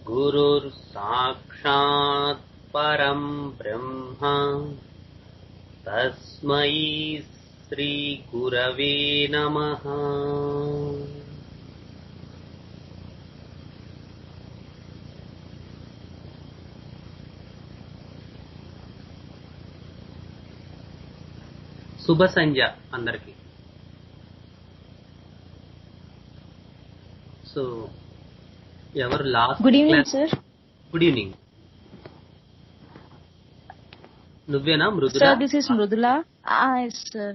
गुरुर् साक्षात् परं ब्रह्म तस्मै श्री गुरवे नमः. శుభ సంధ్య అందరికి. సో ఎవరు last? Good evening sir. Good evening. నువ్వేనా Mrudula? Sir this is Mrudula. Yes sir.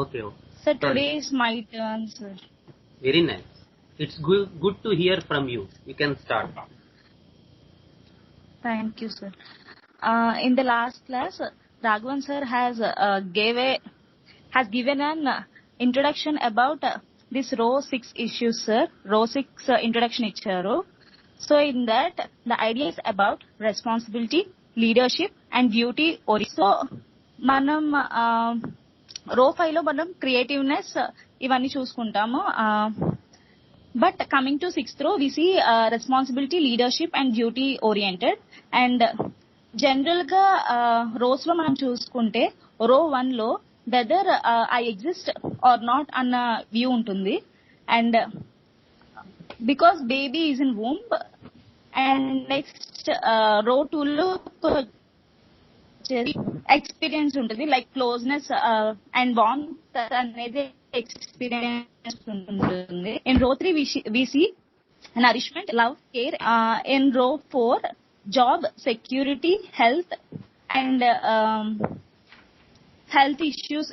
Okay. Sir, today is my turn sir. Very nice. It's good to hear from you. You can start. Thank you sir. In the last class Raghavan sir has given an introduction about this row 6 issues sir. Row 6 introduction icharu. So in that the idea is about responsibility, leadership and duty. So manam row 5 lo manam creativeness ivanni chooskuntamu. But coming to 6th row we see responsibility, leadership and duty oriented. And general ga rows lo manam chooskunte row 1 lo whether I exist or not anna view untundi. And because baby is in womb. And next row 2 lo experience ఉంటుంది, like closeness and warmth అనేది experience ఉంటుంది. In row 3 we see nourishment, love, care. In row 4 job, security, health and health issues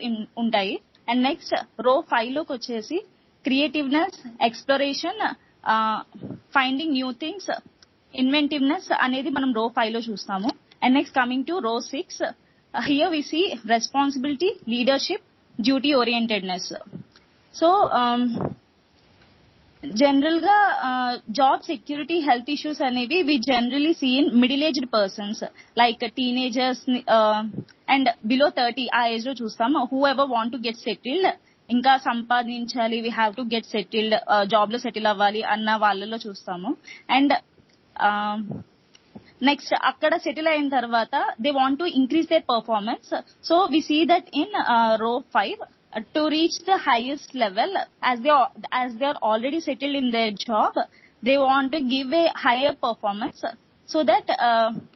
ఉంటాయి. And next row 5 లోకి వచ్చేసి creativeness, exploration, finding new things, inventiveness అనేది మనం రో 5 లో చూస్తాము. And next coming to row 6, here we see responsibility, leadership, duty orientedness. So general ga job security, health issues anevi we generally see in middle aged persons like teenagers and below 30 ఆ age లో చూస్తాం. whoever want to get settled, ఇంకా సంపాదించాలి, we have to get settled, job లో settle అవ్వాలి అన్న వాళ్ళలో చూస్తాము. అండ్ నెక్స్ట్ అక్కడ సెటిల్ అయిన తర్వాత they want to increase their performance. So we see that in row 5 to reach the highest level as they are already settled in their job, they want to give a higher performance so that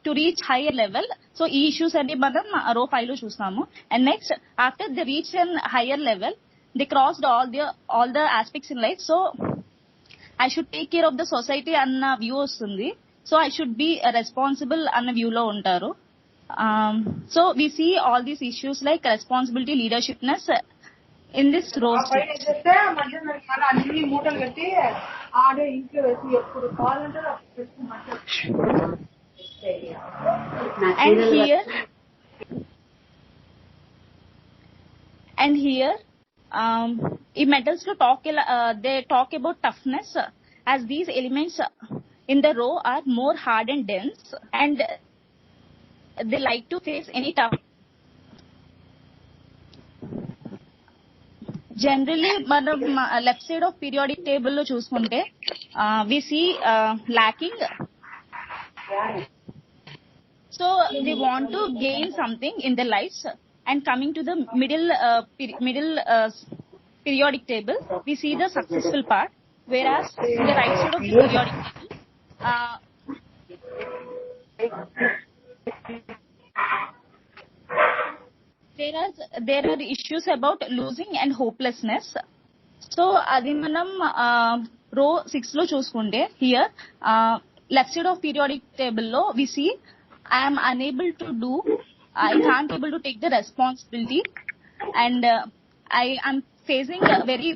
to reach higher level. So ఈ issues అన్ని మనం రో 5 లో చూస్తాము. And next after they reach an higher level, they crossed all the aspects in life. So I should take care of the society అన్న view వస్తుంది. So I should be responsible అన్న view లో ఉంటారు. So we see all these issues like responsibility, leadershipness in this row 6. And here ఈ metals లో they talk about toughness, as these elements in the row are more hard and dense and they like to face any tough. Generally మనం left side of periodic table లో చూసుకుంటే we see lacking. So they want to gain something in their lives. And coming to the middle periodic table, we see the successful part, whereas in the right side of the periodic table there are issues about losing and hopelessness. So adi manam row 6 lo chusukunte here left side of periodic table lo we see I am unable to do, I can't able to take the responsibility, and I am facing very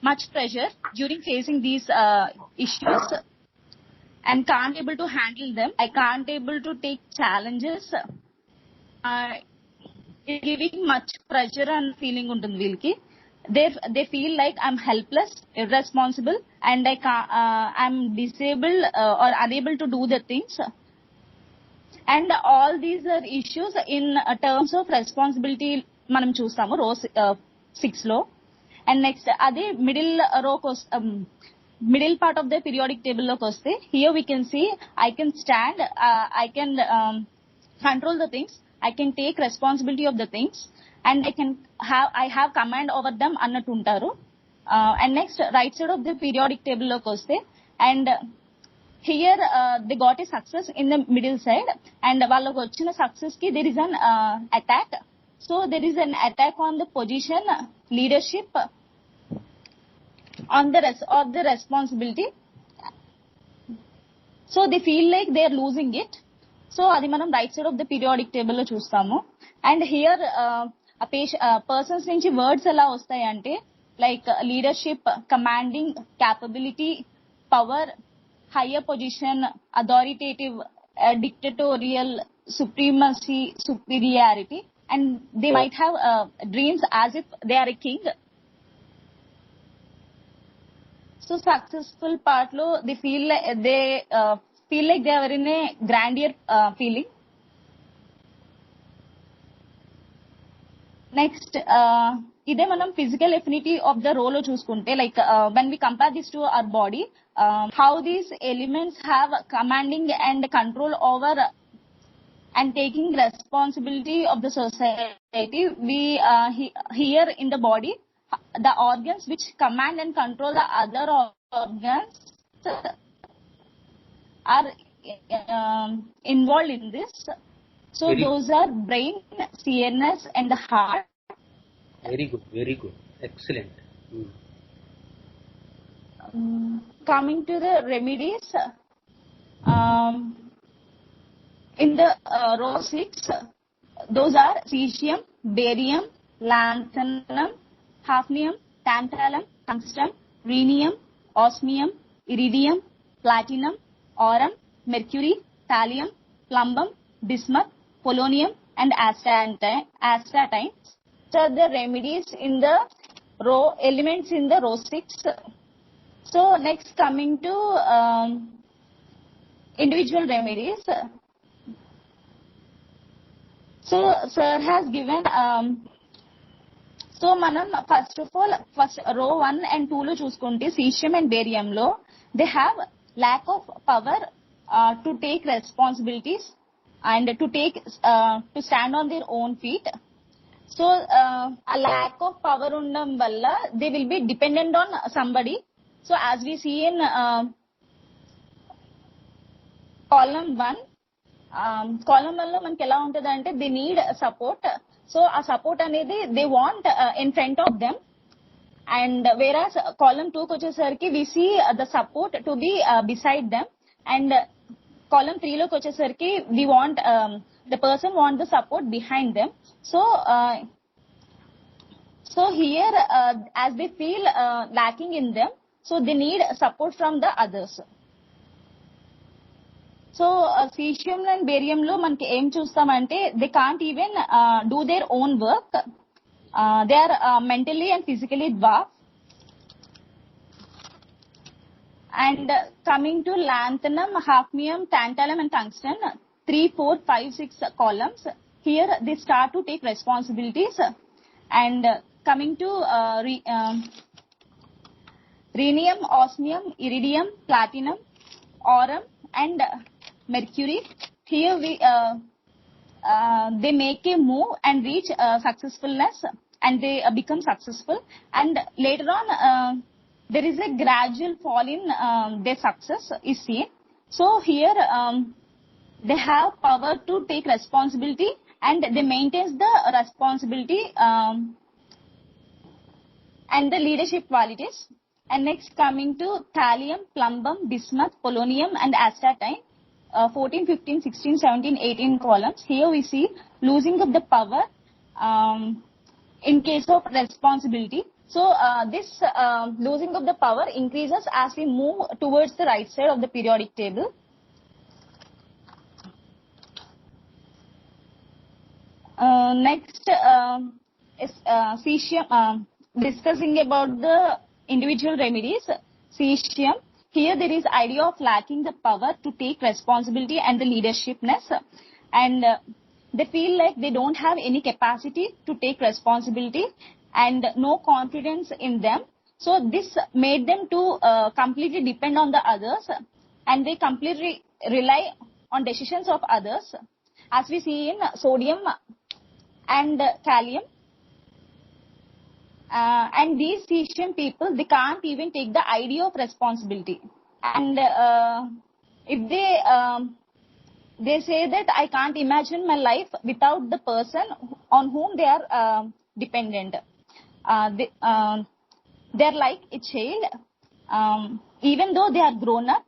much pressure during facing these issues and can't able to handle them. I can't able to take challenges. Giving much pressure and feeling untundi veelki. They feel like I'm helpless, irresponsible, and I'm disabled or unable to do the things. And all these are issues in terms of responsibility మనం చూస్తాము రో 6 లో. And next అదే middle రో middle part of the periodic table loki vaste, here we can see I can stand, I can control the things, I can take responsibility of the things, and I have command over them annattu untaru. And next, right side of the periodic table loki vaste, and here they got a success in the middle side, and వాళ్ళకి వచ్చిన success ki there is an attack. So there is an attack on the position, leadership, on the rest of the responsibility. So they feel like they are losing it. So adi manam right side of the periodic table lo chustamu. And here persons nunchi words ela vastayi ante like leadership, commanding, capability, power, higher position, authoritative, dictatorial, supremacy, superiority, and they might have dreams as if they are a king. So successful part lo they feel like they are in a grandeur feeling. Next, ఇదే మనం physical affinity of the role లో చూసుకుంటే, like when we compare this to our body, how these elements have commanding and control over and taking responsibility of the society. We here in the body, the organs which command and control the other organs are involved in this. So those are brain, CNS, and the heart. Very good, excellent. Coming to the remedies, in the row 6, those are cesium, barium, lanthanum, hafnium, tantalum, tungsten, rhenium, osmium, iridium, platinum, aurum, mercury, thallium, plumbum, bismuth, polonium, and astatine. So the remedies in the row elements in the row 6. So next, coming to individual remedies. So sir has given so manam first of all, first row 1 and 2 lo chuskunte cesium and barium lo they have lack of power to take responsibilities and to stand on their own feet. So a lack of power undam valla they will be dependent on somebody. So as we see in column 1, column 1 lo manaki ela untadante they need support. So a support anedi they want in front of them, and whereas column 2 ki vachesariki we see the support to be beside them, and column 3 lo ki vachesariki we want the person want the support behind them. So here as they feel lacking in them, so they need support from the others. So cesium and barium lo manki em chustamante they can't even do their own work. They are mentally and physically dwarf. And coming to lanthanum, hafnium, tantalum, and tungsten, 3, 4, 5, 6 columns. Here they start to take responsibilities. And coming to rhenium, osmium, iridium, platinum, aurum, and mercury. Here they make a move and reach successfulness, and they become successful. And later on, there is a gradual fall in their success is seen. So here they have power to take responsibility, and they maintain the responsibility and the leadership qualities. And next, coming to thallium, plumbum, bismuth, polonium, and astatine, 14, 15, 16, 17, 18 columns. Here we see losing of the power in case of responsibility. So this losing of the power increases as we move towards the right side of the periodic table. Next is cesium. Discussing about the individual remedies. Cesium. Here there is idea of lacking the power to take responsibility and the leadershipness, and they feel like they don't have any capacity to take responsibility and no confidence in them. So this made them to completely depend on the others, and they completely rely on decisions of others, as we see in sodium and Kalium. And these Cesium people, they can't even take the idea of responsibility. And if they say that I can't imagine my life without the person on whom they are dependent. They're like a child. Even though they are grown up,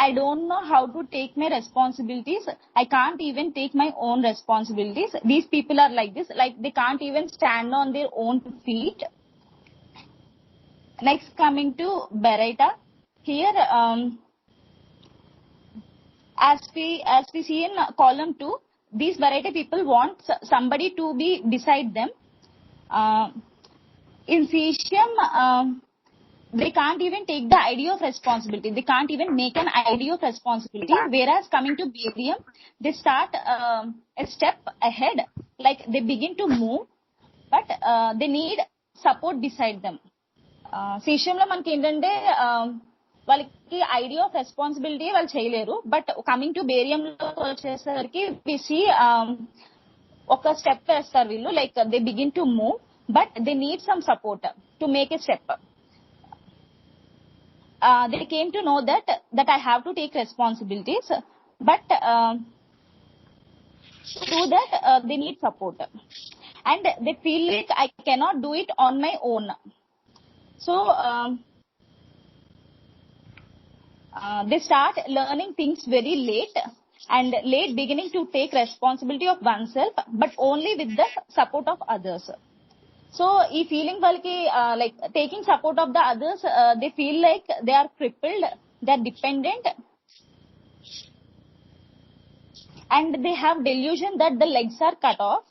I don't know how to take my responsibilities. I can't even take my own responsibilities. These people are like this, like they can't even stand on their own feet. Next, coming to Baryta. Here, as we see in column 2, these Baryta people want somebody to be beside them. In Cesium, they can't even take the idea of responsibility. They can't even make an idea of responsibility. Whereas coming to Barium, they start a step ahead, like they begin to move, but they need support beside them. Cesium lo manaki endante వాళ్ళకి idea of responsibility వాళ్ళు చేయలేరు. But coming to barium లో వచ్చేసరికి we see ఒక step వేస్తారు వీళ్ళు, like they begin to move, but they need some support to make a step. They came to know that I have to take responsibilities, but to do that they need support, and they feel like I cannot do it on my own. So they start learning things very late, and late beginning to take responsibility of oneself, but only with the support of others. So ఈ feeling వాళ్ళకి like taking support of the others, they feel like they are crippled, they are dependent, and they have delusion that the legs are cut off.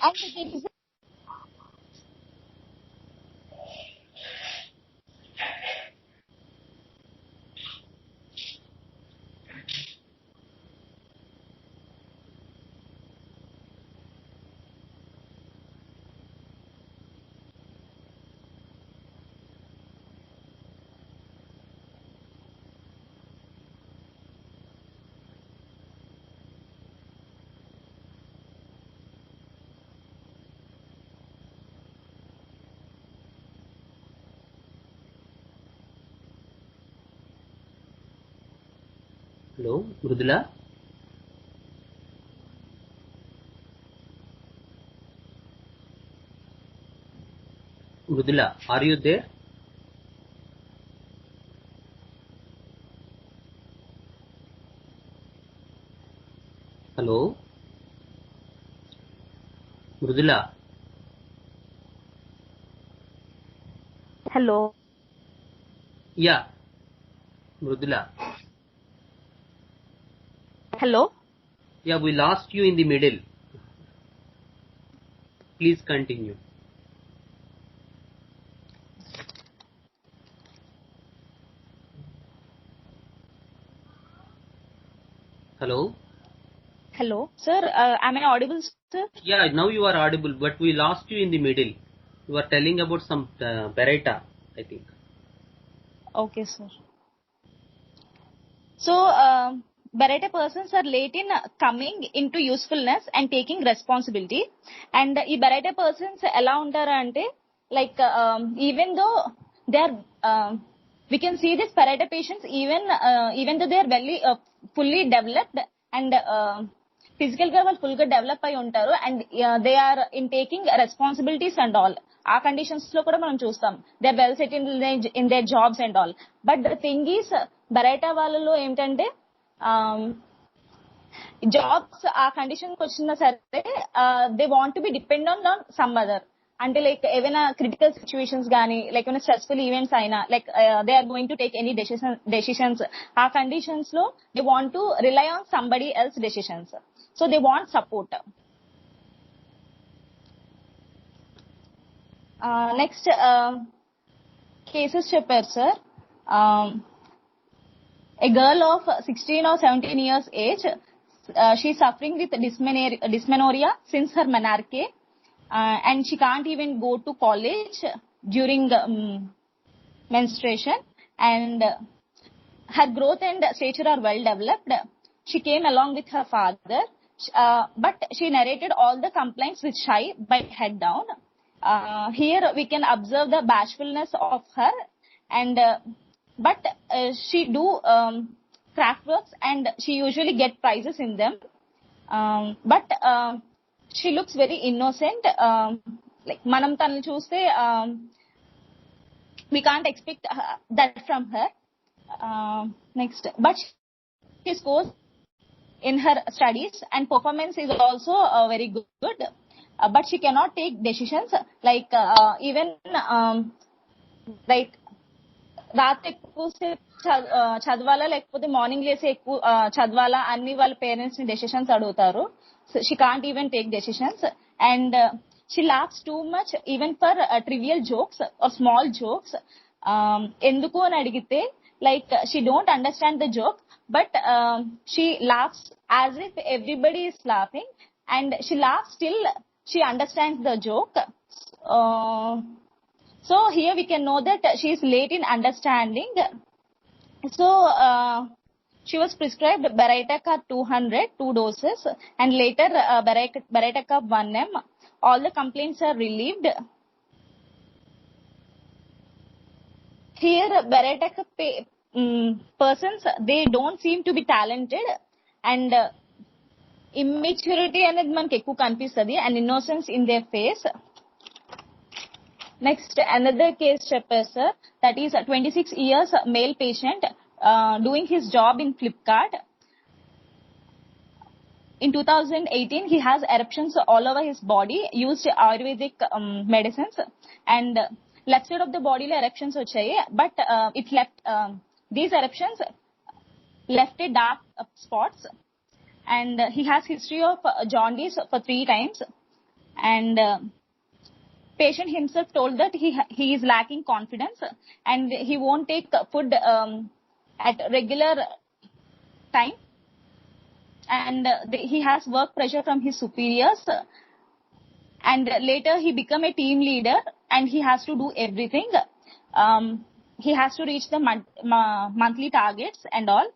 And there is Hello, Mrudula? Mrudula, are you there? Hello? Mrudula? hello. Yeah. Mrudula? Hello. Yeah, we lost you in the middle. Please continue. Hello? Hello, sir. Am I audible, sir? Yeah, now you are audible, but we lost you in the middle. You were telling about some Baryta, I think. Okay, sir. So Baryta persons are late in coming into usefulness and taking responsibility. And ఈ Baryta persons ఎలా ఉంటారు అంటే, like even though they are we can see this Baryta patients even though they are very fully developed and physical గా వాళ్ళు full గా develop అయి ఉంటారు, and they are in taking responsibilities and all. ఆ conditions లో కూడా మనం చూస్తాం they are well set in their jobs and all. But the thing is Baryta వాళ్ళలో ఏంటంటే జాబ్స్ ఆ కండిషన్ కి వచ్చినా సరే they want to be dependent on some other. అంటే లైక్ ఏవైనా క్రిటికల్ సిచ్యువేషన్స్ కానీ, లైక్ ఏమైనా స్ట్రెస్ఫుల్ ఈవెంట్స్ అయినా, like they are going to take any decisions, ఆ కండిషన్స్ లో they want to rely on somebody else decisions. So they want support. Next cases చెప్పారు sir. A girl of 16 or 17 years age she's suffering with dysmenorrhea since her menarche, and she can't even go to college during menstruation, and her growth and stature are well developed. She came along with her father, but she narrated all the complaints with shy by head down. Here we can observe the bashfulness of her, and but she do craft works and she usually get prizes in them. But she looks very innocent. Like manam tannu chuste, we can't expect that from her. Next, but she scores in her studies and performance is also very good. But she cannot take decisions like even like రాత్రి ఎక్కువసేపు చదవాలా లేకపోతే morning లేసి ఎక్కువ చదవాలా అన్ని వాళ్ళ parents ని డెసిషన్స్ అడుగుతారు. She can't even take decisions and she laughs too much even for trivial jokes or small jokes. ఎందుకు అని అడిగితే like she don't understand the joke, but she laughs as if everybody is laughing, and she laughs till she understands the joke. So here we can know that she is late in understanding. So she was prescribed Baryta 2 doses, and later Baryta 1 mg. All the complaints are relieved. Here Baryta persons, they don't seem to be talented, and immaturity అనేది మనకి ఎక్కువ కనిపిస్తుంది, and innocence in their face. Next, another case చెప్పారు sir, that is a 26 years male patient doing his job in Flipkart. In 2018 he has eruptions all over his body, used Ayurvedic medicines, and left side of the body lo eruptions vachayi, but it left these eruptions left a dark spots, and he has history of jaundice for 3 times, and patient himself told that he is lacking confidence and he won't take food at regular time, and he has work pressure from his superiors, and later he become a team leader and he has to do everything. He has to reach the monthly targets and all.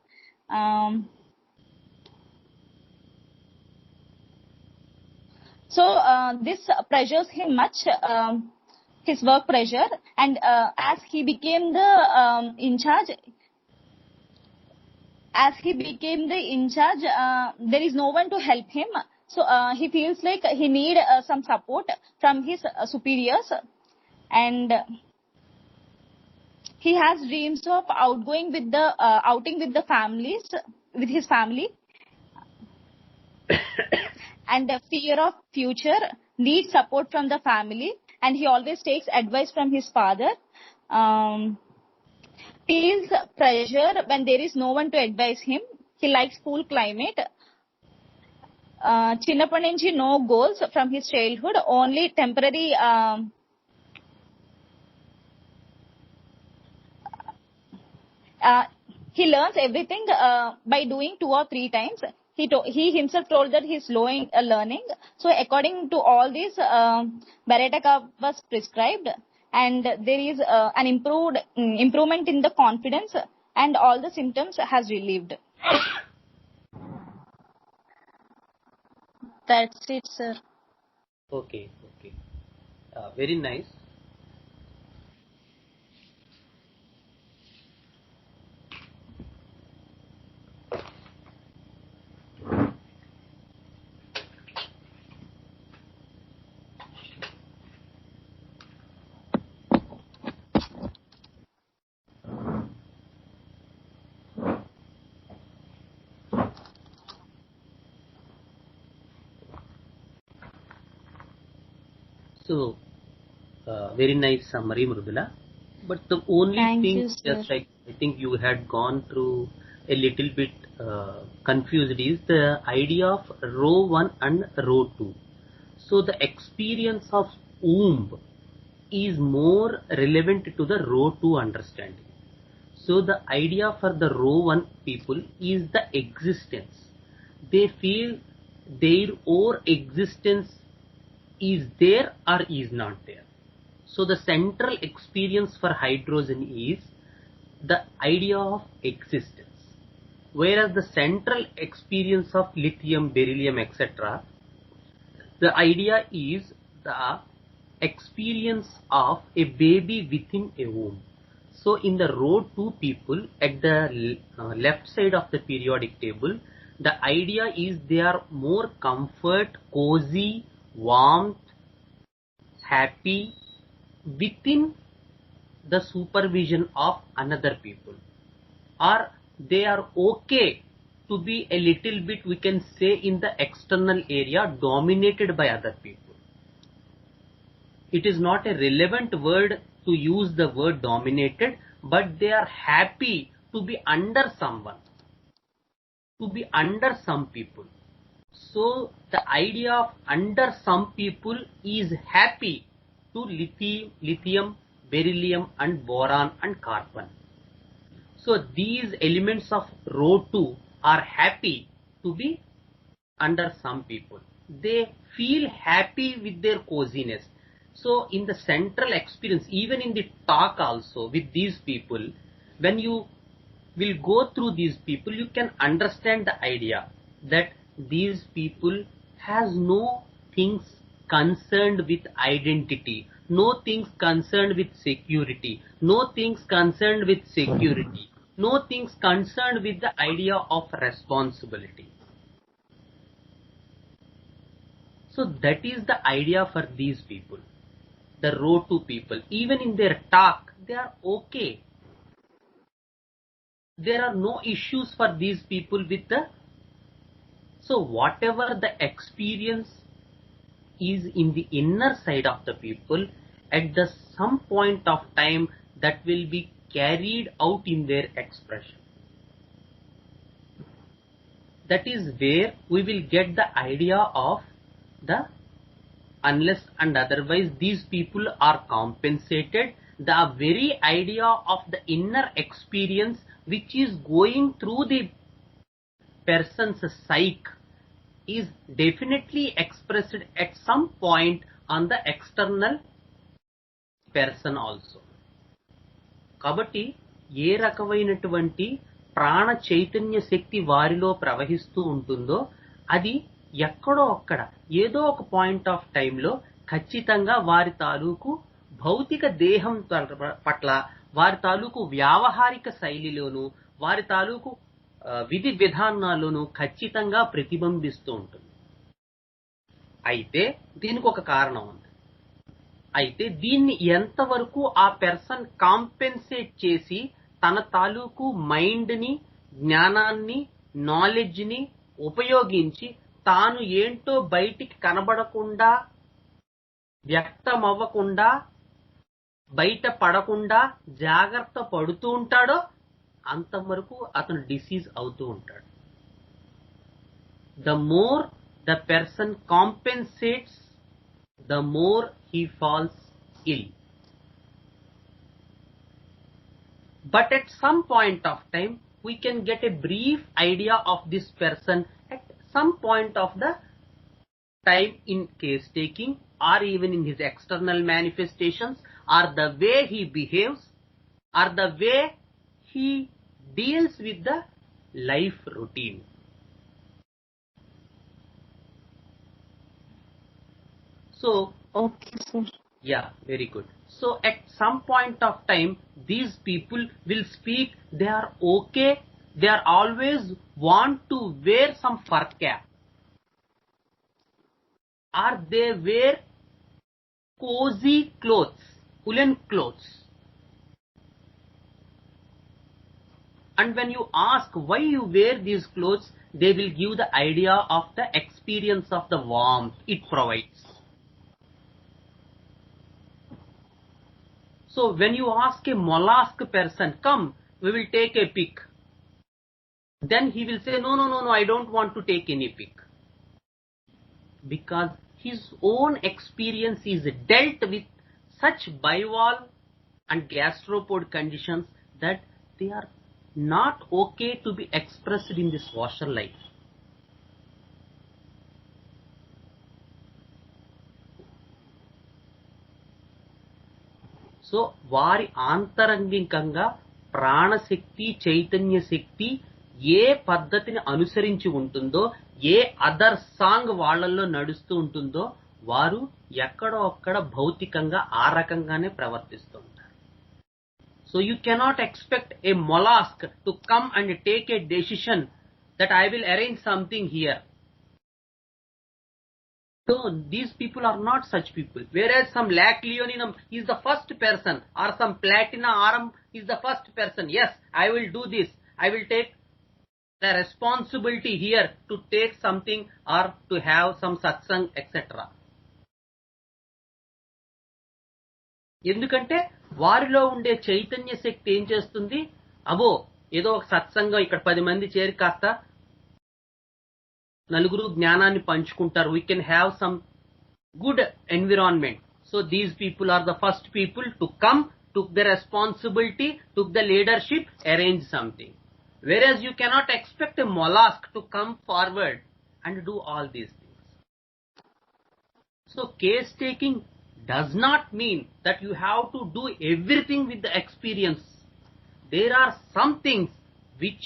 So this pressures him much, his work pressure, and as he became the in charge, there is no one to help him. So he feels like he need some support from his superiors, and he has dreams of outing with his family, and the fear of future, needs support from the family, and he always takes advice from his father. Feels pressure when there is no one to advise him. He likes cool climate. చిన్నప్పటి నుంచి no goals from his childhood, only temporary he learns everything by doing 2 or 3 times. He himself told that he is learning. So according to all this, Baryta was prescribed, and there is an improvement in the confidence, and all the symptoms has relieved. That's it, sir. Okay. Very nice. So, very nice summary, Mrudula. But the only thing, just like I think you had gone through a little bit confused, is the idea of row 1 and row 2. So the experience of womb is more relevant to the row 2 understanding. So the idea for the row 1 people is the existence. they feel their own existence is there or is not there. So the central experience for hydrogen is the idea of existence, whereas the central experience of lithium, beryllium, etc., the idea is the experience of a baby within a womb. So in the row 2 people at the left side of the periodic table, the idea is they are more comfort, cozy, warmth, happy within the supervision of another people, or they are okay to be a little bit, we can say, in the external area dominated by other people. It is not a relevant word to use the word dominated, but they are happy to be under someone, to be under some people. So the idea of under some people is happy to lithium, beryllium and boron and carbon. So these elements of row 2 are happy to be under some people. They feel happy with their coziness. So in the central experience, even in the talk also with these people, when you will go through these people, you can understand the idea that these people has no things concerned with identity, no things concerned with security, no things concerned with security, no things concerned with the idea of responsibility. So that is the idea for these people, the row 2 people. Even in their talk, they are okay. There are no issues for these people with the... So whatever the experience is in the inner side of the people, at the some point of time that will be carried out in their expression. That is where we will get the idea of the unless and otherwise these people are compensated. The very idea of the inner experience which is going through the person's psyche is definitely expressed at some point on the external person also. కాబట్టి ఏ రకమైనటువంటి ప్రాణ చైతన్య శక్తి వారిలో ప్రవహిస్తూ ఉంటుందో అది ఎక్కడో అక్కడ ఏదో ఒక పాయింట్ ఆఫ్ టైంలో ఖచ్చితంగా వారి తాలూకు భౌతిక దేహం పట్ల, వారి తాలూకు వ్యావహారిక శైలిలోను, వారి తాలూకు విధి విధానాల్లోనూ ఖచ్చితంగా ప్రతిబింబిస్తూ ఉంటుంది. అయితే దీనికి ఒక కారణం ఉంది. అయితే దీన్ని ఎంతవరకు ఆ పర్సన్ కాంపెన్సేట్ చేసి తన తాలూకు మైండ్ని, జ్ఞానాన్ని, నాలెడ్జ్ని ఉపయోగించి తాను ఏంటో బయటికి కనబడకుండా, వ్యక్తమవ్వకుండా, బయట పడకుండా జాగ్రత్త పడుతూ ఉంటాడో అంతవరకు అతను డిసీజ్ అవుతూ ఉంటాడు. The more the person compensates, the more he falls ill. But at some point of time, we can get a brief idea of this person at some point of the time in case taking, or even in his external manifestations, or the way he behaves, or the way he deals with the life routine. So, Okay, sir. yeah, very good. So at some point of time, these people will speak, they are okay, they are always want to wear some fur cap, or they wear cozy clothes, woolen clothes. And when you ask why you wear these clothes, they will give the idea of the experience of the warmth it provides. So when you ask a mollusk person, come, we will take a pic, then he will say, no, I don't want to take any pic. Because his own experience is dealt with such bivalve and gastropod conditions that they are not okay to be expressed in this washer life. So వారి ఆంతరంగికంగా ప్రాణశక్తి చైతన్య శక్తి ఏ పద్ధతిని అనుసరించి ఉంటుందో, ఏ other song వాళ్ళల్లో నడుస్తూ ఉంటుందో వారు ఎక్కడో అక్కడ భౌతికంగా ఆ రకంగానే ప్రవర్తిస్తూ ఉంటారు. So you cannot expect a mollusk to come and take a decision that I will arrange something here. So these people are not such people. Whereas some lac leoninum is the first person, or some platina arum is the first person. Yes, I will do this. I will take the responsibility here to take something or to have some satsang, etc. ఎందుకంటే వారిలో ఉండే చైతన్య శక్తి ఏం చేస్తుంది, అబో ఏదో ఒక సత్సంగం ఇక్కడ 10 మంది చేరి కాస్త నలుగురు జ్ఞానాన్ని పంచుకుంటారు, we can have some good environment. So these people are the first people to come, took the responsibility, took the leadership, arrange something. Whereas you cannot expect a mollusk to come forward and do all these things. So case taking does not mean that you have to do everything with the experience. There are some things which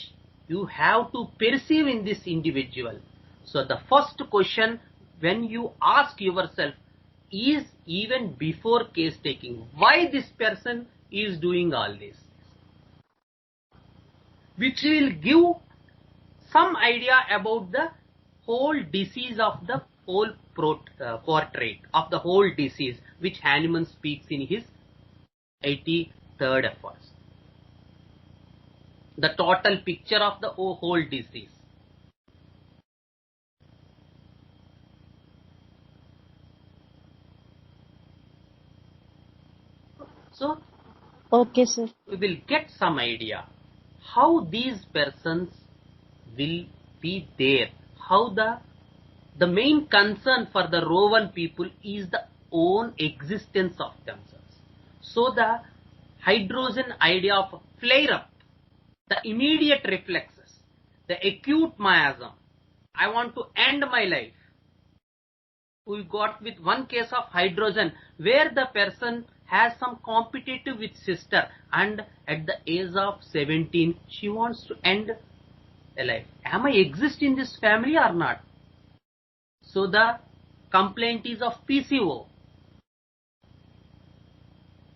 you have to perceive in this individual. So the first question when you ask yourself is, even before case taking, why this person is doing all this, which will give some idea about the whole disease of the whole portrait of the whole disease which Hahnemann speaks in his 83rd efforts. The total picture of the whole disease. So Okay, sir. we will get some idea how these persons will be there, how the main concern for the Rowan people is the own existence of themselves. So the hydrogen idea of flare up, the immediate reflexes, the acute miasm, I want to end my life. We got with one case of hydrogen where the person has some competitive with sister, and at the age of 17 she wants to end a life. Am I exist in this family or not? So the complaint is of PCO,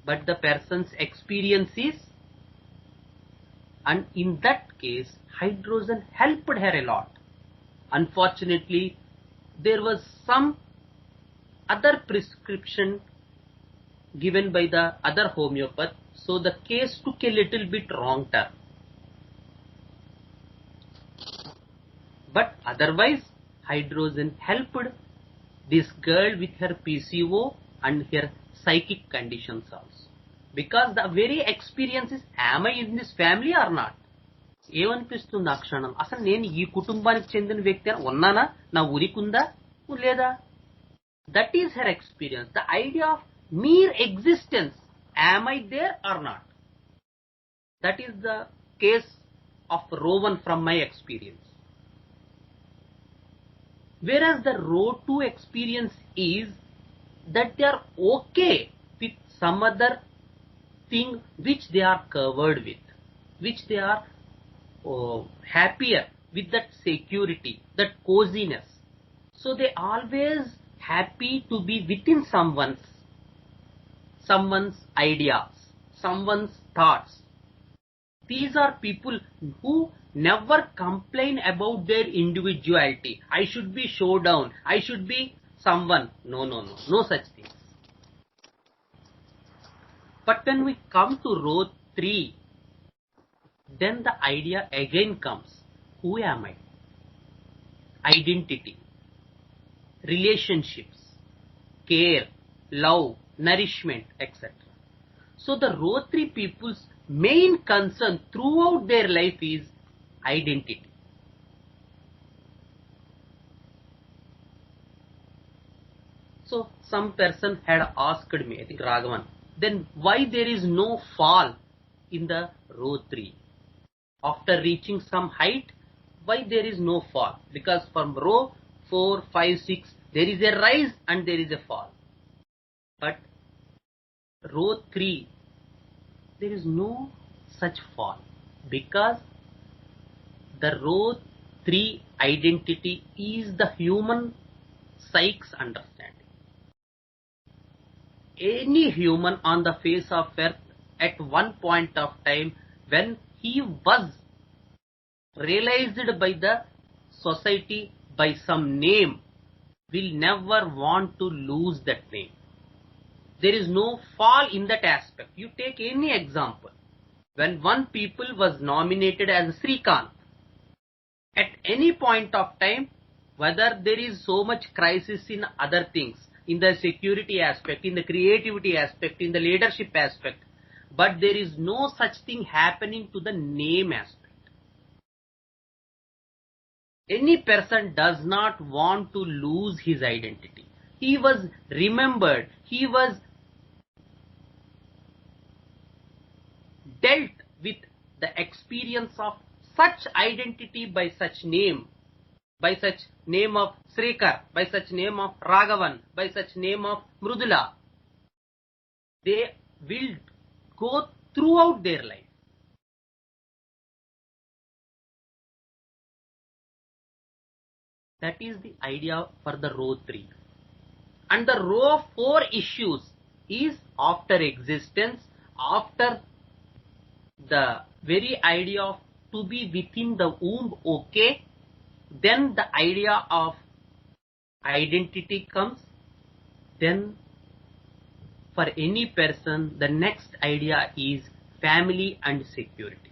but the person's experience is, and in that case hydrogen helped her a lot. Unfortunately there was some other prescription given by the other homeopath, so the case took a little bit wrong turn. But otherwise hydrogen helped this girl with her PCO and her psychic conditions also, because the very experience is, am I in this family or not? ఏమనిపిస్తుంది ఆ క్షణం, అసలు నేను ఈ కుటుంబానికి చెందిన వ్యక్తి ఉన్నానా, నా ఉనికుందా లేదా? That is her experience, the idea of mere existence, am I there or not? That is the case of Rowan from my experience. Whereas the row 2 experience is that they are okay with some other thing which they are covered with, which they are happier with, that security, that coziness. So they always happy to be within someone's ideas, someone's thoughts. These are people who never complain about their individuality. I should be showdown, I should be someone. No such things. But when we come to row 3, then the idea again comes, who am I? Identity, relationships, care, love, nourishment, etc. So the row 3 people's main concern throughout their life is identity. So some person had asked me, I think Raghavan, then why there is no fall in the row 3? After reaching some height, why there is no fall? Because from row 4, 5, 6, there is a rise and there is a fall. But row 3, there is no such fall, because the row 3 identity is the human psyche's understanding. Any human on the face of earth at one point of time, when he was realized by the society by some name, will never want to lose that name. There is no fall in that aspect. You take any example. When one people was nominated as Srikanth, at any point of time, whether there is so much crisis in other things, in the security aspect, in the creativity aspect, in the leadership aspect, but there is no such thing happening to the name aspect. Any person does not want to lose his identity. He was remembered, he was dealt with the experience of such identity by such name of Srikanth, by such name of Raghavan, by such name of Mrudula. They will go throughout their life. That is the idea for the row 3. And the row 4 issues is after existence, after the very idea of to be within the womb, okay, then the idea of identity comes. Then for any person, the next idea is family and security.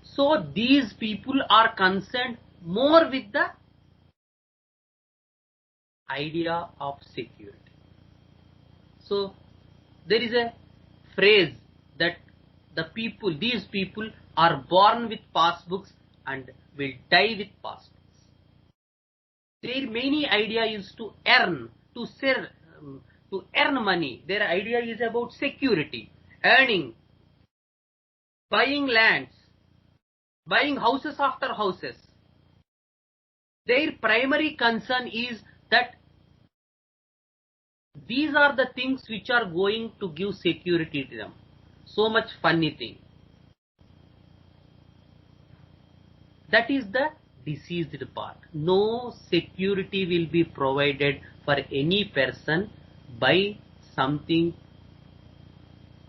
So these people are concerned more with the idea of security. So there is a phrase that these people are born with passbooks and will die with passbooks. Their main idea is to earn, to earn money. Their idea is about security, earning, buying lands, buying houses after houses. Their primary concern is that these are the things which are going to give security to them. So much funny thing. That is the diseased part. No security will be provided for any person by something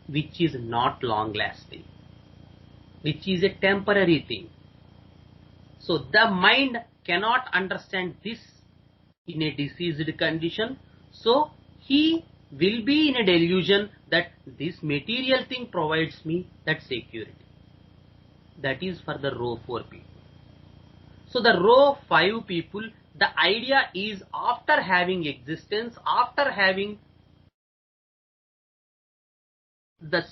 which is not long lasting, which is a temporary thing. So the mind cannot understand this in a diseased condition. So he will be in a delusion that this material thing provides me that security. That is for the row 4 people. So the row 5 people, the idea is after having existence, after having the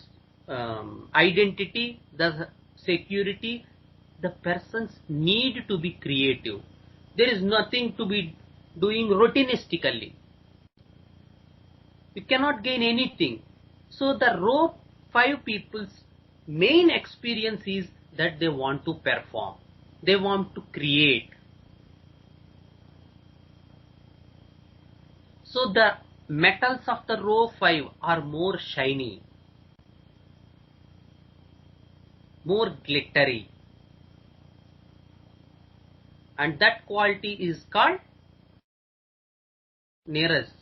identity, the security, the persons need to be creative. There is nothing to be doing routinistically. You cannot gain anything. So the row 5 people's main experience is that they want to perform. They want to create. So the metals of the row 5 are more shiny, more glittery. And that quality is called nearest,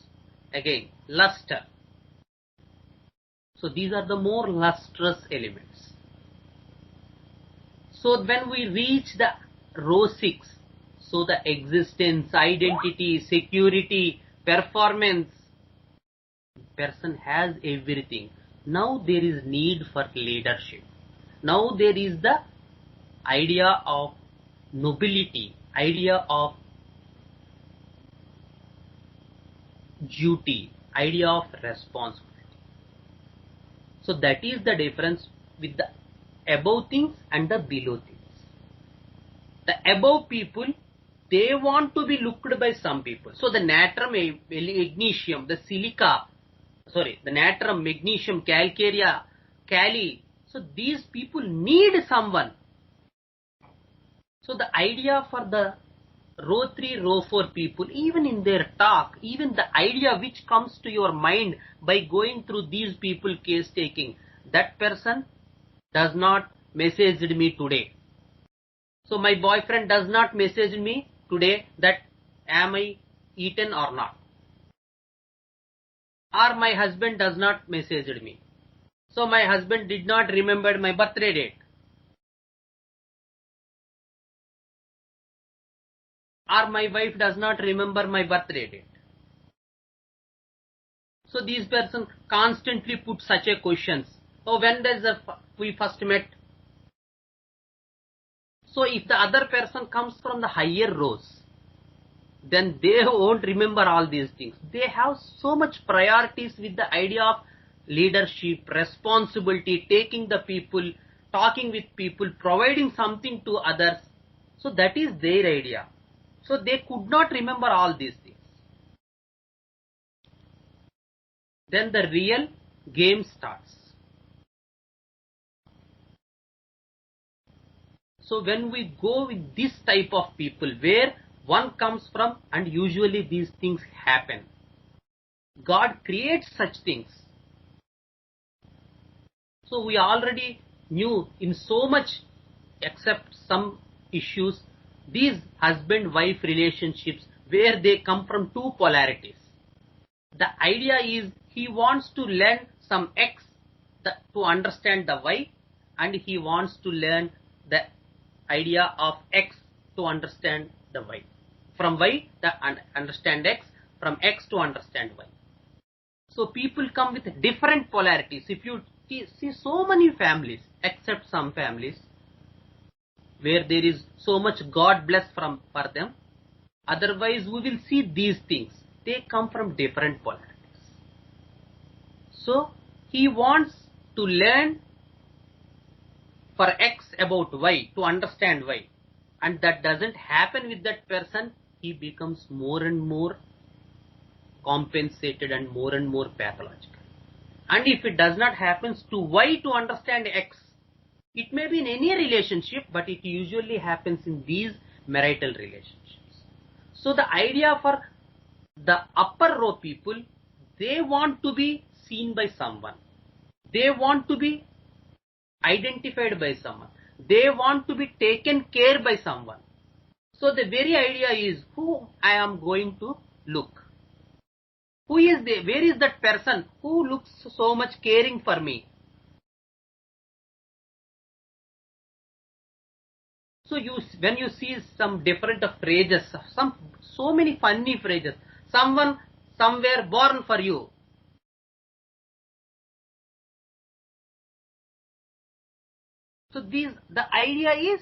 again, luster. So these are the more lustrous elements. So when we reach the row 6, so the existence, identity, security, performance, person has everything. Now there is need for leadership. Now there is the idea of nobility, idea of duty, idea of responsibility. So that is the difference with the above things and the below things. The above people, they want to be looked by some people. So the natrum, magnesium, the silica, the natrum, magnesium, calcarea, kali. So these people need someone. So the idea for the row 3, row 4 people, even in their talk, even the idea which comes to your mind by going through these people case taking, that person does not message me today. So my boyfriend does not message me today that am I eaten or not. Or my husband does not message me. So my husband did not remember my birthday date. Or my wife does not remember my birthday date. So these person constantly put such a questions. So when we first met? So if the other person comes from the higher rows, then they won't remember all these things. They have so much priorities with the idea of leadership, responsibility, taking the people, talking with people, providing something to others. So that is their idea. So they could not remember all these things. Then the real game starts. So when we go with this type of people where one comes from, and usually these things happen. God creates such things. So we already knew in so much, except some issues, these husband-wife relationships where they come from two polarities. The idea is he wants to learn some X to understand the Y, and he wants to learn the idea of X to understand the Y. From Y to understand X, from X to understand Y. So people come with different polarities. If you see so many families, except some families, where there is so much God bless for them, otherwise we will see these things. They come from different polarities. So he wants to learn for X about Y, to understand Y. And that doesn't happen with that person. He becomes more and more compensated and more pathological. And if it does not happen to Y to understand X, it may be in any relationship, but it usually happens in these marital relationships. So the idea for the upper row people, they want to be seen by someone. They want to be identified by someone. They want to be taken care by someone. So the very idea is who I am going to look. Who is there? Where is that person who looks so much caring for me? So when you see some different phrases, so many funny phrases, someone somewhere born for you. So the idea is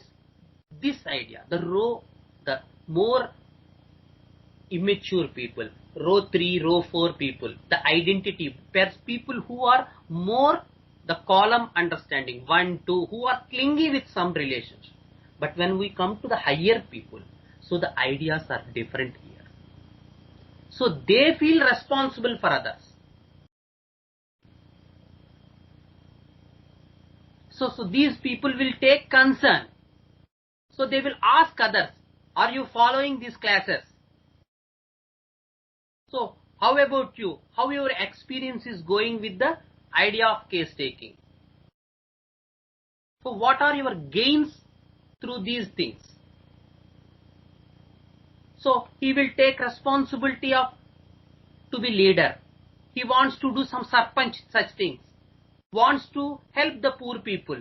this idea, the more immature people, row 3, row 4 people, the identity, people who are more the column understanding, 1, 2, who are clingy with some relationship. But when we come to the higher people, so the ideas are different here. So they feel responsible for others. So these people will take concern. So they will ask others, are you following these classes? So how about you? How your experience is going with the idea of case taking? So what are your gains through these things? So he will take responsibility to be leader. He wants to do some sarpanch, such things. Wants to help the poor people.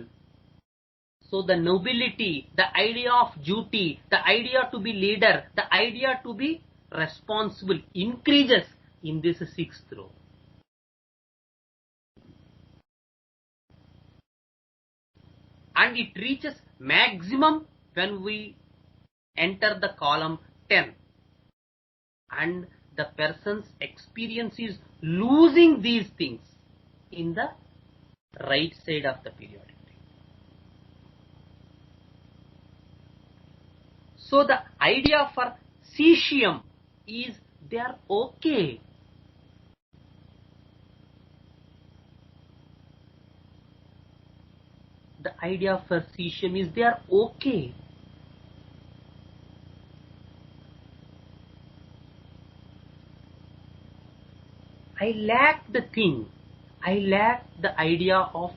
So the nobility, the idea of duty, the idea to be leader, the idea to be responsible increases in this 6th row. And it reaches maximum when we enter the column 10. And the person's experience is losing these things in the right side of the periodic table. So the idea for Cesium is they are okay. The idea for Cesium is they are okay. I lack the thing. I lack the idea of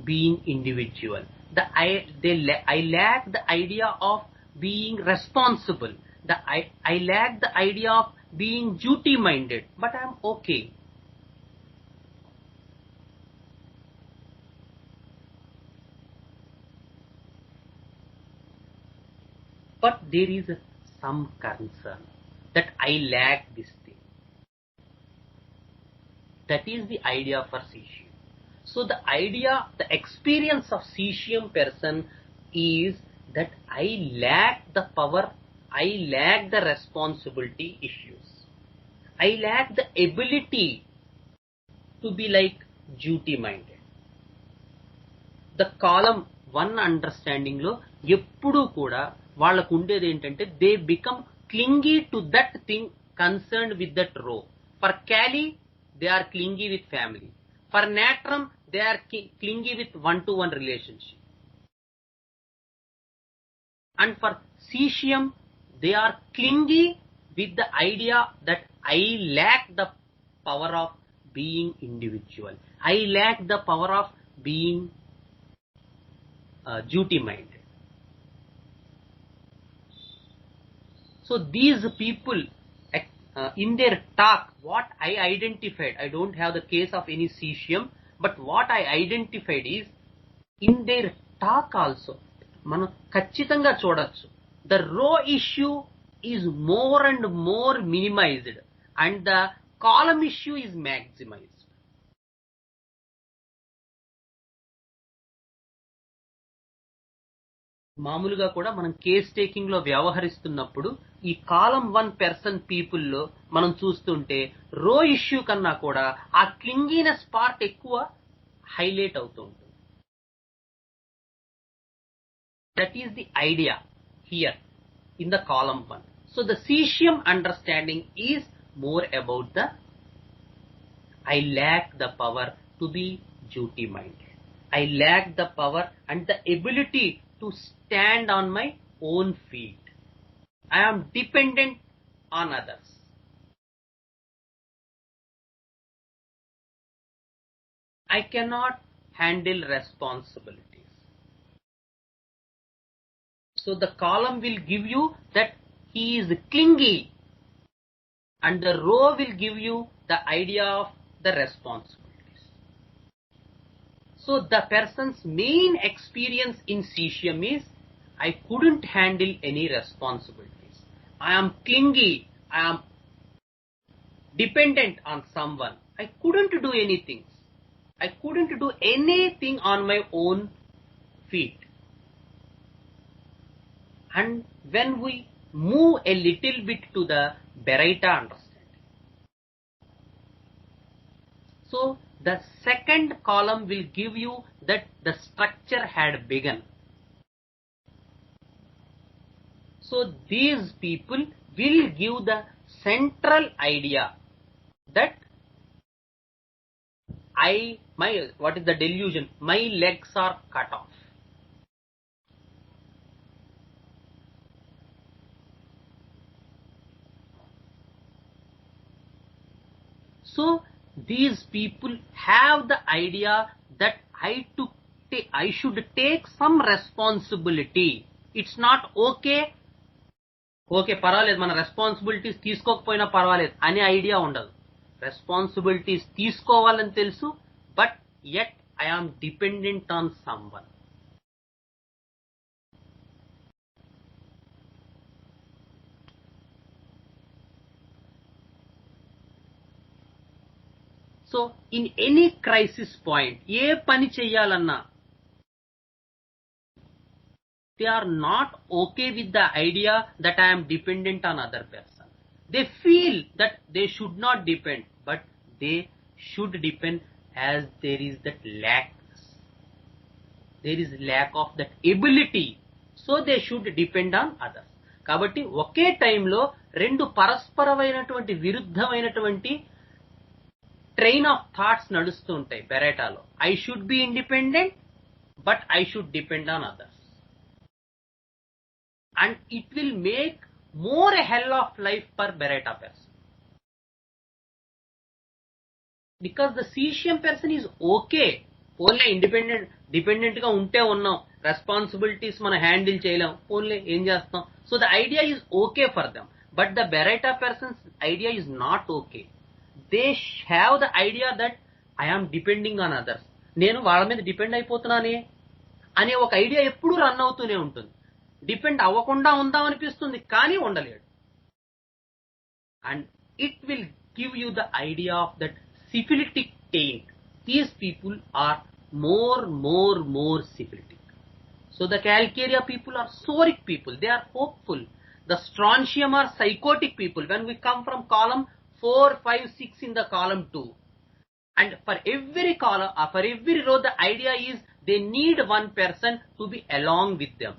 being individual. I lack the idea of being responsible. I lack the idea of being duty minded, but I'm okay. But there is some concern that I lack this thing. That is the idea for Cesium. So the experience of Cesium person is that I lack the power, I lack the responsibility issues. I lack the ability to be like duty minded. The column 1 understanding లో ఎప్పుడూ కూడా వాళ్ళకు ఉండేది ఏంటంటే they become clingy to that thing concerned with that row. For Kali they are clingy with family. For Natrum they are clingy with one-to-one relationship. And for Cesium they are clingy with the idea that I lack the power of being individual. I lack the power of being duty minded. So these people in their talk, what I identified, I don't have the case of any Cesium, but what I identified is in their talk also మనం ఖచ్చితంగా చూడొచ్చు the row issue is more and more minimized and the column issue is maximized. మామూలుగా కూడా మనం case taking లో వ్యవహరిస్తున్నప్పుడు ఈ కాలం 1 person people లో మనం చూస్తుంటే రో ఇష్యూ కన్నా కూడా ఆ క్లింగీనెస్ పార్ట్ ఎక్కువ హైలైట్ అవుతూ ఉంటుంది. That is the idea here in the column 1. So the Cesium understanding is more about the I lack the power to be duty minded. I lack the power and the ability to stand on my own feet. I am dependent on others. I cannot handle responsibilities. So the column will give you that he is clingy and the row will give you the idea of the responsibilities. So the person's main experience in Cesium is I couldn't handle any responsibilities. I am clingy. I am dependent on someone. I couldn't do anything. I couldn't do anything on my own feet. And when we move a little bit to the Baryta understanding, so the second column will give you that the structure had begun. So these people will give the central idea that what is the delusion? My legs are cut off. So these people have the idea that I should take some responsibility. It's not okay. Okay, పర్వాలేదు మన responsibilities తీసుకోకపోయినా పర్వాలేదు అనే idea ఉండదు. Responsibilities తీసుకోవాలని తెలుసు, but yet I am dependent on someone. So in any crisis point ఏ పని చెయ్యాలన్నా they are not okay with the idea that I am dependent on other person. They feel that they should not depend, but they should depend as there is that lack. There is lack of that ability. So they should depend on others. కాబట్టి ఒకే టైంలో రెండు పరస్పరమైనటువంటి విరుద్ధమైనటువంటి train of thoughts నడుస్తూ ఉంటాయి బెరేటాలో. I should be independent, but I should depend on others. And it will make more a hell of life per Baryta person. Because the Cesium person is okay పోన్లే dependent గా ఉంటే ఉన్నాం, responsibilities మనం handle చేయలేం, పోన్లే ఏం చేస్తాం. So the idea is okay for them, but the Baryta persons idea is not okay. They have the idea that I am depending on others, నేను వాళ్ళ మీద డిపెండ్ అయిపోతున్నానే అనే ఒక ఐడియా ఎప్పుడూ రన్ అవుతూనే ఉంటుంది. డిపెండ్ అవ్వకుండా ఉందాం అనిపిస్తుంది, కానీ ఉండలేడు. And it will give you the idea of that syphilitic taint. These people are more syphilitic. So the Calcarea people are soric people. They are hopeful. The strontium are psychotic people. When we come from column 4, 5, 6 in the column 2. And for every column, for every row, the idea is they need one person to be along with them,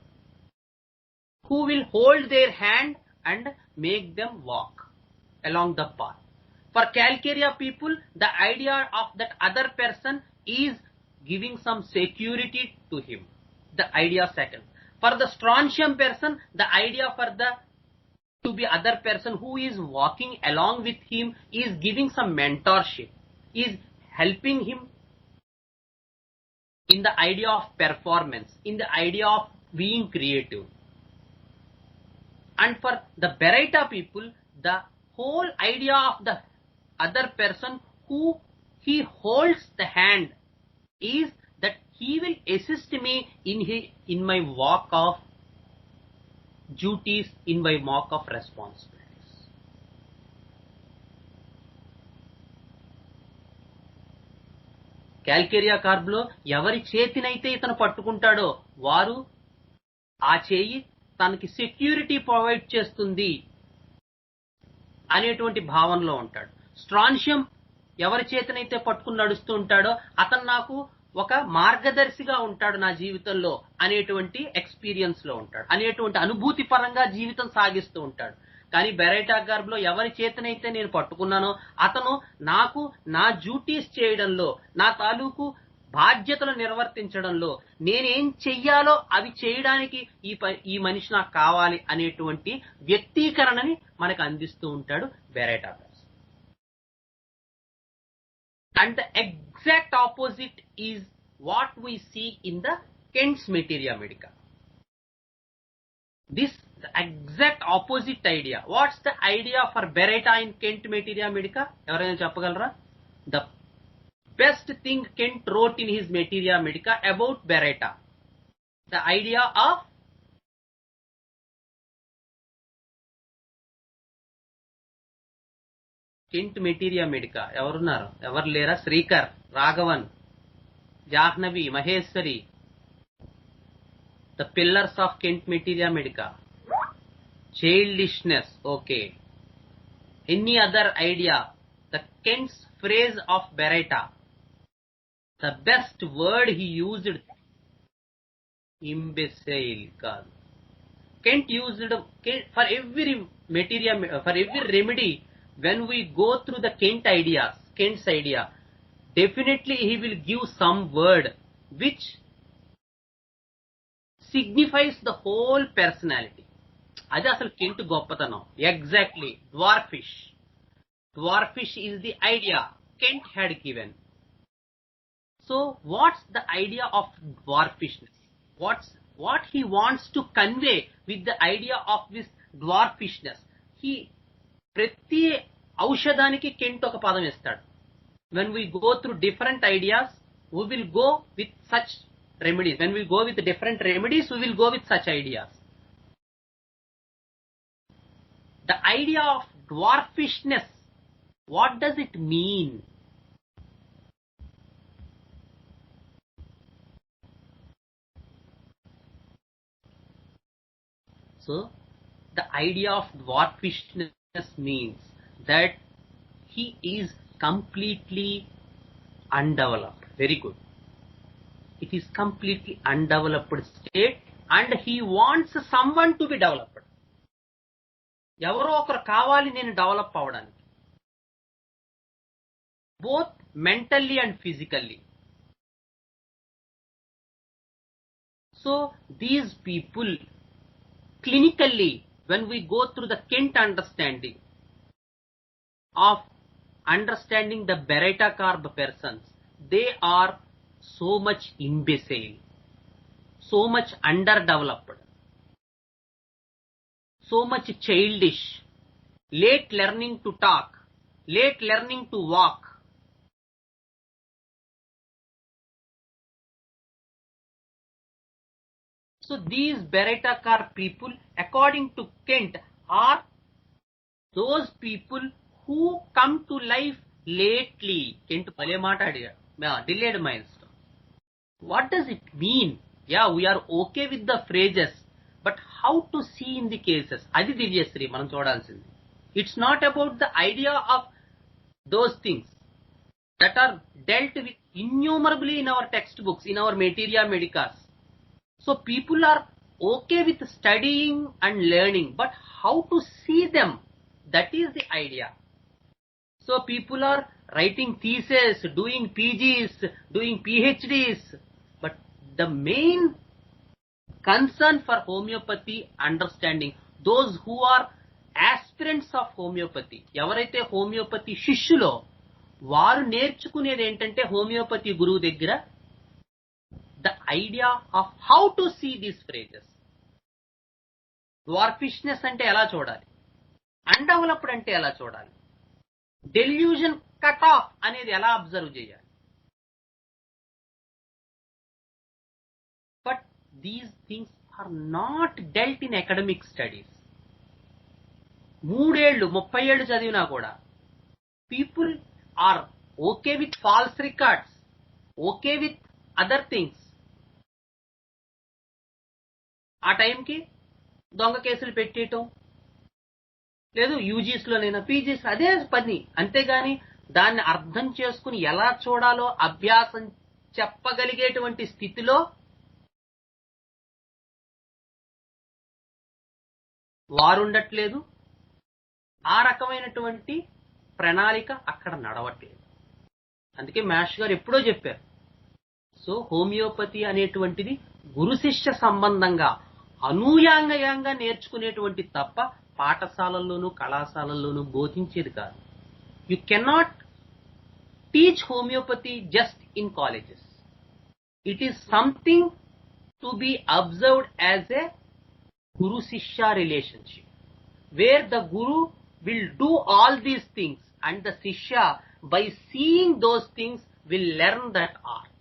who will hold their hand and make them walk along the path. For Calcarea people, the idea of that other person is giving some security to him. The idea second. For the strontium person, the idea for the to be other person who is walking along with him is giving some mentorship, is helping him in the idea of performance, in the idea of being creative. And for the Baryta people, the whole idea of the other person who he holds the hand is that he will assist me in my walk of duties, in my walk of responsibilities. Calcarea carb లో ఎవరి చేతినైతే ఇతను పట్టుకుంటాడో వారు ఆ చేయి తనకి security provide చేస్తుంది అనేటువంటి భావనలో ఉంటాడు. స్ట్రాన్షియం ఎవరి చేతనైతే పట్టుకుని నడుస్తూ ఉంటాడో అతను నాకు ఒక మార్గదర్శిగా ఉంటాడు నా జీవితంలో అనేటువంటి ఎక్స్పీరియన్స్ లో ఉంటాడు, అనేటువంటి అనుభూతి పరంగా జీవితం సాగిస్తూ ఉంటాడు. కానీ బెరైటా గార్బ్లో ఎవరి చేతనైతే నేను పట్టుకున్నానో అతను నాకు నా డ్యూటీస్ చేయడంలో, నా తాలూకు బాధ్యతలు నిర్వర్తించడంలో, నేనేం చెయ్యాలో అవి చేయడానికి ఈ మనిషి నాకు కావాలి అనేటువంటి వ్యక్తీకరణని మనకు అందిస్తూ ఉంటాడు బెరైటా. And the exact opposite is what we see in the Kent's Materia Medica. This the exact opposite idea. What's the idea for Baryta in Kent Materia Medica? ఎవరైనా చెప్పగలరా? The best thing Kent wrote in his Materia Medica about Baryta. The idea of Kent Materia Medica. ఎవరున్నారు? ఎవరు లేరా? Srikar, Raghavan, Jahnavi, Maheshwari. The pillars of Kent Materia Medica. Childishness. Okay. Any other idea? The Kent's phrase of Baryta. The best word he used, imbecile. Kent used for every materia, for every remedy. When we go through the Kent's idea, definitely he will give some word which signifies the whole personality. అది అసలు Kent గొప్పతనం. Exactly dwarfish. Dwarfish is the idea Kent had given. So what's the idea of dwarfishness? What he wants to convey with the idea of this dwarfishness? ప్రతి ఔషధానికి Kent ఒక పదం ఇస్తాడు. When we go through different ideas, we will go with such remedies. When we go with different remedies, we will go with such ideas. The idea of dwarfishness, what does it mean? So, the idea of dwarfishness means that he is completely undeveloped. Very good. It is completely undeveloped state and he wants someone to be developed. ఎవరో ఒకరు కావాలి నేను develop అవడానికి, both mentally and physically. So these people clinically, when we go through the Kent understanding of understanding the Baryta carb persons, they are so much imbecile, so much underdeveloped, so much childish, late learning to talk, late learning to walk. So these Baryta people, according to Kent, are those people who come to life lately. Kent bhale maata adiga. Delayed milestone. What does it mean? Yeah, we are okay with the phrases, but how to see in the cases? Adi Divyasri manam chodalsindi. It's not about the idea of those things that are dealt with innumerably in our textbooks, in our materia medicas. So people are okay with studying and learning, but how to see them? That is the idea. So people are writing theses, doing PGs, doing PhDs, but the main concern for homeopathy understanding, those who are aspirants of homeopathy, ఎవరైతే homeopathy శిష్యులో వారు నేర్చుకునేది ఏంటంటే homeopathy గురువు దగ్గర the idea of how to see these phrases. Dwarfishness ante ela chodali, undeveloped ante ela chodali, delusion cut off anedi ela observe cheyali. But these things are not dealt in academic studies. 3 ఏళ్ళు 30 ఏళ్ళు చదివినా కూడా people are okay with false records, okay with other things. ఆ టైంకి దొంగ కేసులు పెట్టేయటం, లేదు యూజీస్లోనైనా PGs అదే పని, అంతేగాని దాన్ని అర్థం చేసుకుని ఎలా చూడాలో అభ్యాసం చెప్పగలిగేటువంటి స్థితిలో వారుండట్లేదు. ఆ రకమైనటువంటి ప్రణాళిక అక్కడ నడవట్లేదు. అందుకే మ్యాష్ గారు ఎప్పుడో చెప్పారు, సో హోమియోపతి అనేటువంటిది గురు శిష్య సంబంధంగా అనూయాంగయంగా నేర్చుకునేటువంటి తప్ప పాఠశాలల్లోనూ కళాశాలల్లోనూ బోధించేది కాదు. You cannot teach homeopathy just in colleges. It is something to be observed as a guru shishya relationship, where the guru will do all these things and the Shishya, by seeing those things, will learn that art.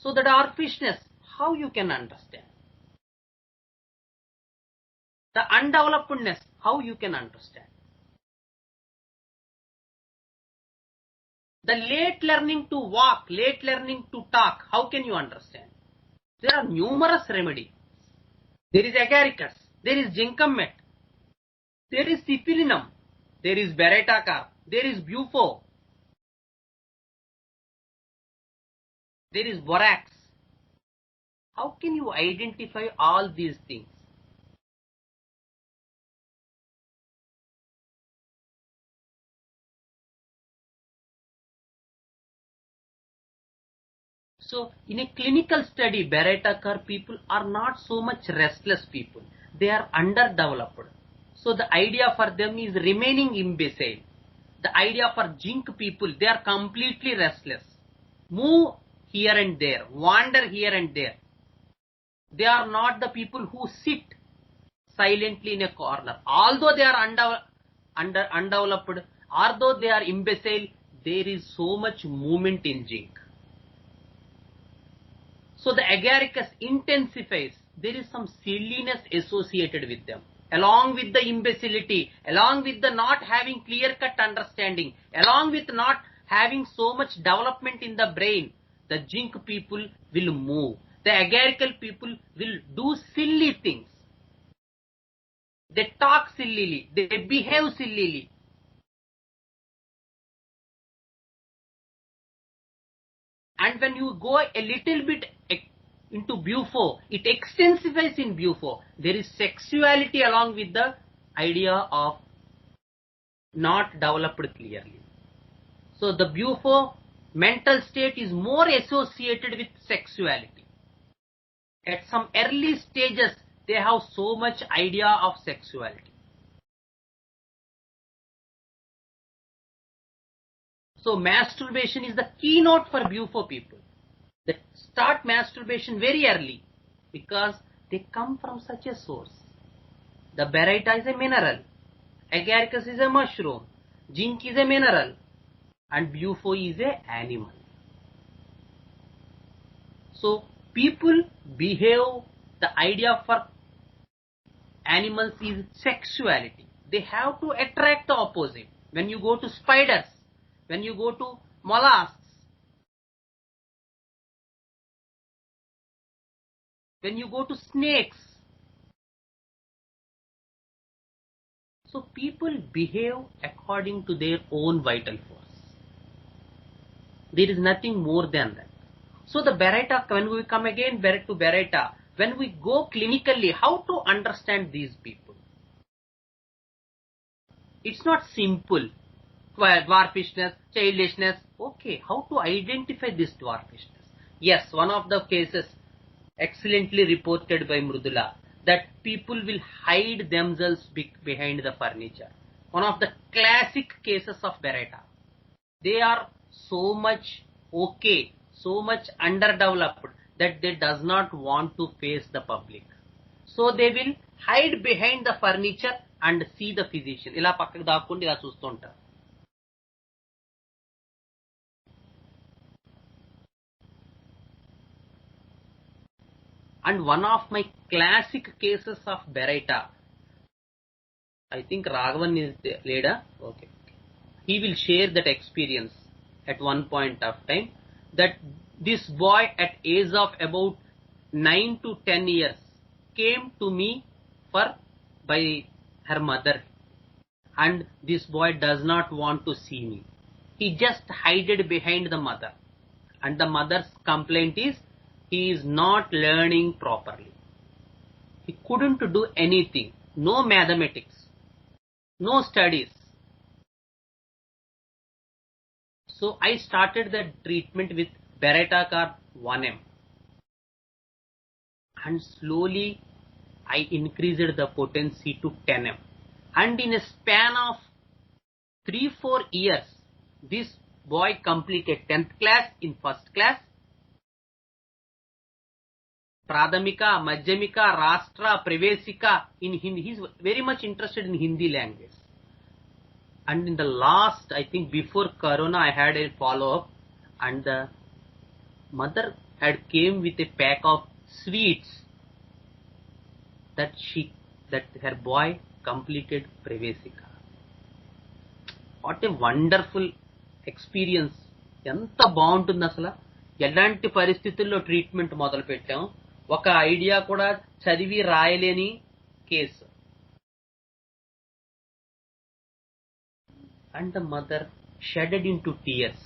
So the dwarfishness, how you can understand? The undevelopedness, how you can understand? The late learning to walk, late learning to talk, how can you understand? There are numerous remedies. There is agaricus, there is ginkgommet, there is cipilinum, there is Baryta, there is bufo, there is borax. How can you identify all these things? So in a clinical study, Baryta people are not so much restless people. They are underdeveloped. So the idea for them is remaining imbecile. The idea for jink people, they are completely restless. Move here and there, wander here and there. They are not the people who sit silently in a corner. Although they are undeveloped, although they are imbecile, there is so much movement in jink. So the agaricus intensifies. There is some silliness associated with them. Along with the imbecility, along with the not having clear-cut understanding, along with not having so much development in the brain, the jink people will move. The agarical people will do silly things. They talk sillily, they behave sillily. And when you go a little bit into bufo, it extensifies in bufo. There is sexuality along with the idea of not developed clearly. So the bufo mental state is more associated with sexuality. At some early stages, they have so much idea of sexuality. So masturbation is the keynote for bufo people. that start masturbation very early because they come from such a source. The Baryta is a mineral, agaricus is a mushroom, zinc is a mineral, and bufo is a animal. So people behave, the idea for animals is sexuality. They have to attract the opposite. When you go to spiders, when you go to mollusks, when you go to snakes, so people behave according to their own vital force. There is nothing more than that. So the Baryta, when we come again to Baryta, when we go clinically, how to understand these people? It's not simple. Dwarfishness, childishness. Okay, how to identify this dwarfishness? Yes, one of the cases excellently reported by Mrudula, that people will hide themselves behind the furniture. One of the classic cases of Baryta. They are so much okay, so much underdeveloped that they does not want to face the public. So they will hide behind the furniture and see the physician. ఇలా పక్కకు దాక్కుండి ఇలా చూస్తుంటారు. And one of my classic cases of Baryta, I think Raghavan is the leader. Okay. He will share that experience at one point of time, that this boy at age of about 9 to 10 years came to me by her mother, and this boy does not want to see me. He just hid behind the mother, and the mother's complaint is he is not learning properly. He couldn't do anything, no mathematics, no studies. So I started the treatment with Baryta 1M, and slowly I increased the potency to 10M. And in a span of 3-4 years, this boy completed 10th class in first class, Pradhamika, Madhyamika, Rashtra, Pravesika in Hindi. He is very much interested in Hindi language. And in the last, I think before Corona, I had a follow-up, and the mother had came with a pack of sweets that her boy completed Pravesika. What a wonderful experience. ఎంత బాగుంటుంది అసలు. ఎలాంటి పరిస్థితుల్లో treatment మొదలు పెట్టాం, ఒక idea కూడా చదివి రాయలేని case. And the mother shedded into tears.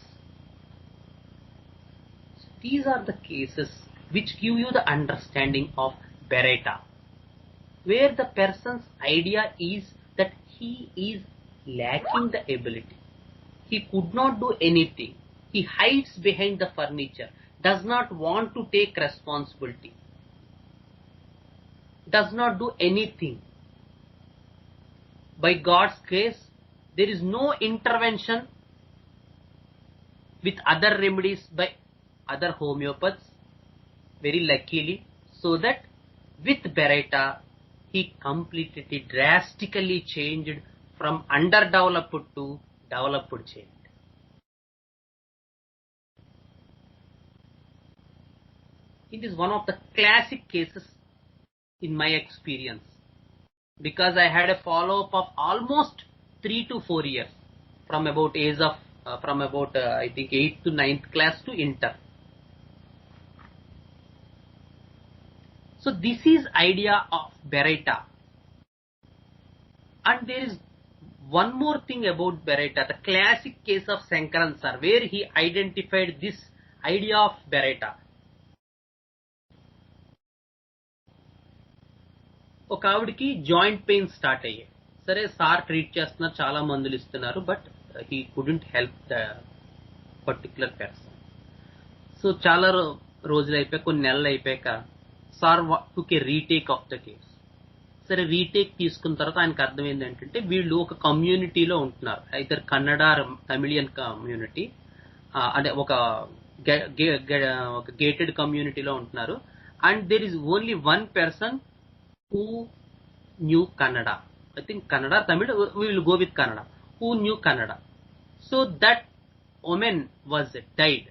These are the cases which give you the understanding of Baryta, where the person's idea is that he is lacking the ability. He could not do anything. He hides behind the furniture, does not want to take responsibility, does not do anything. By God's grace, there is no intervention with other remedies by other homeopaths, very luckily, so that with Baryta, he completely drastically changed from underdeveloped to developed child. It is one of the classic cases in my experience, because I had a follow-up of almost 3 to 4 years from about age of I think 8th to 9th class to inter. So this is idea of Baryta. And there is one more thing about Baryta, the classic case of Srikanth sir, where he identified this idea of Baryta. ఒక ఆవిడికి joint pain start అయ్యాయి. సరే, sir treat చేస్తున్నారు, చాలా మందులు ఇస్తున్నారు, but he couldn't help the particular person. So చాలా రోజులు అయిపోయాక, కొన్ని నెలలు అయిపోయాక, sir took A retake of the case. సరే, రీటేక్ తీసుకున్న తర్వాత ఆయనకు అర్థమైంది ఏంటంటే, వీళ్ళు ఒక కమ్యూనిటీలో ఉంటున్నారు, ఐదర్ కన్నడ తమిళియన్ కమ్యూనిటీ, అంటే ఒక gated community lo untunaru, and there is only one person who knew Kannada. I think Kannada, Tamil, we will go with Kannada. Who knew Kannada. So that woman was died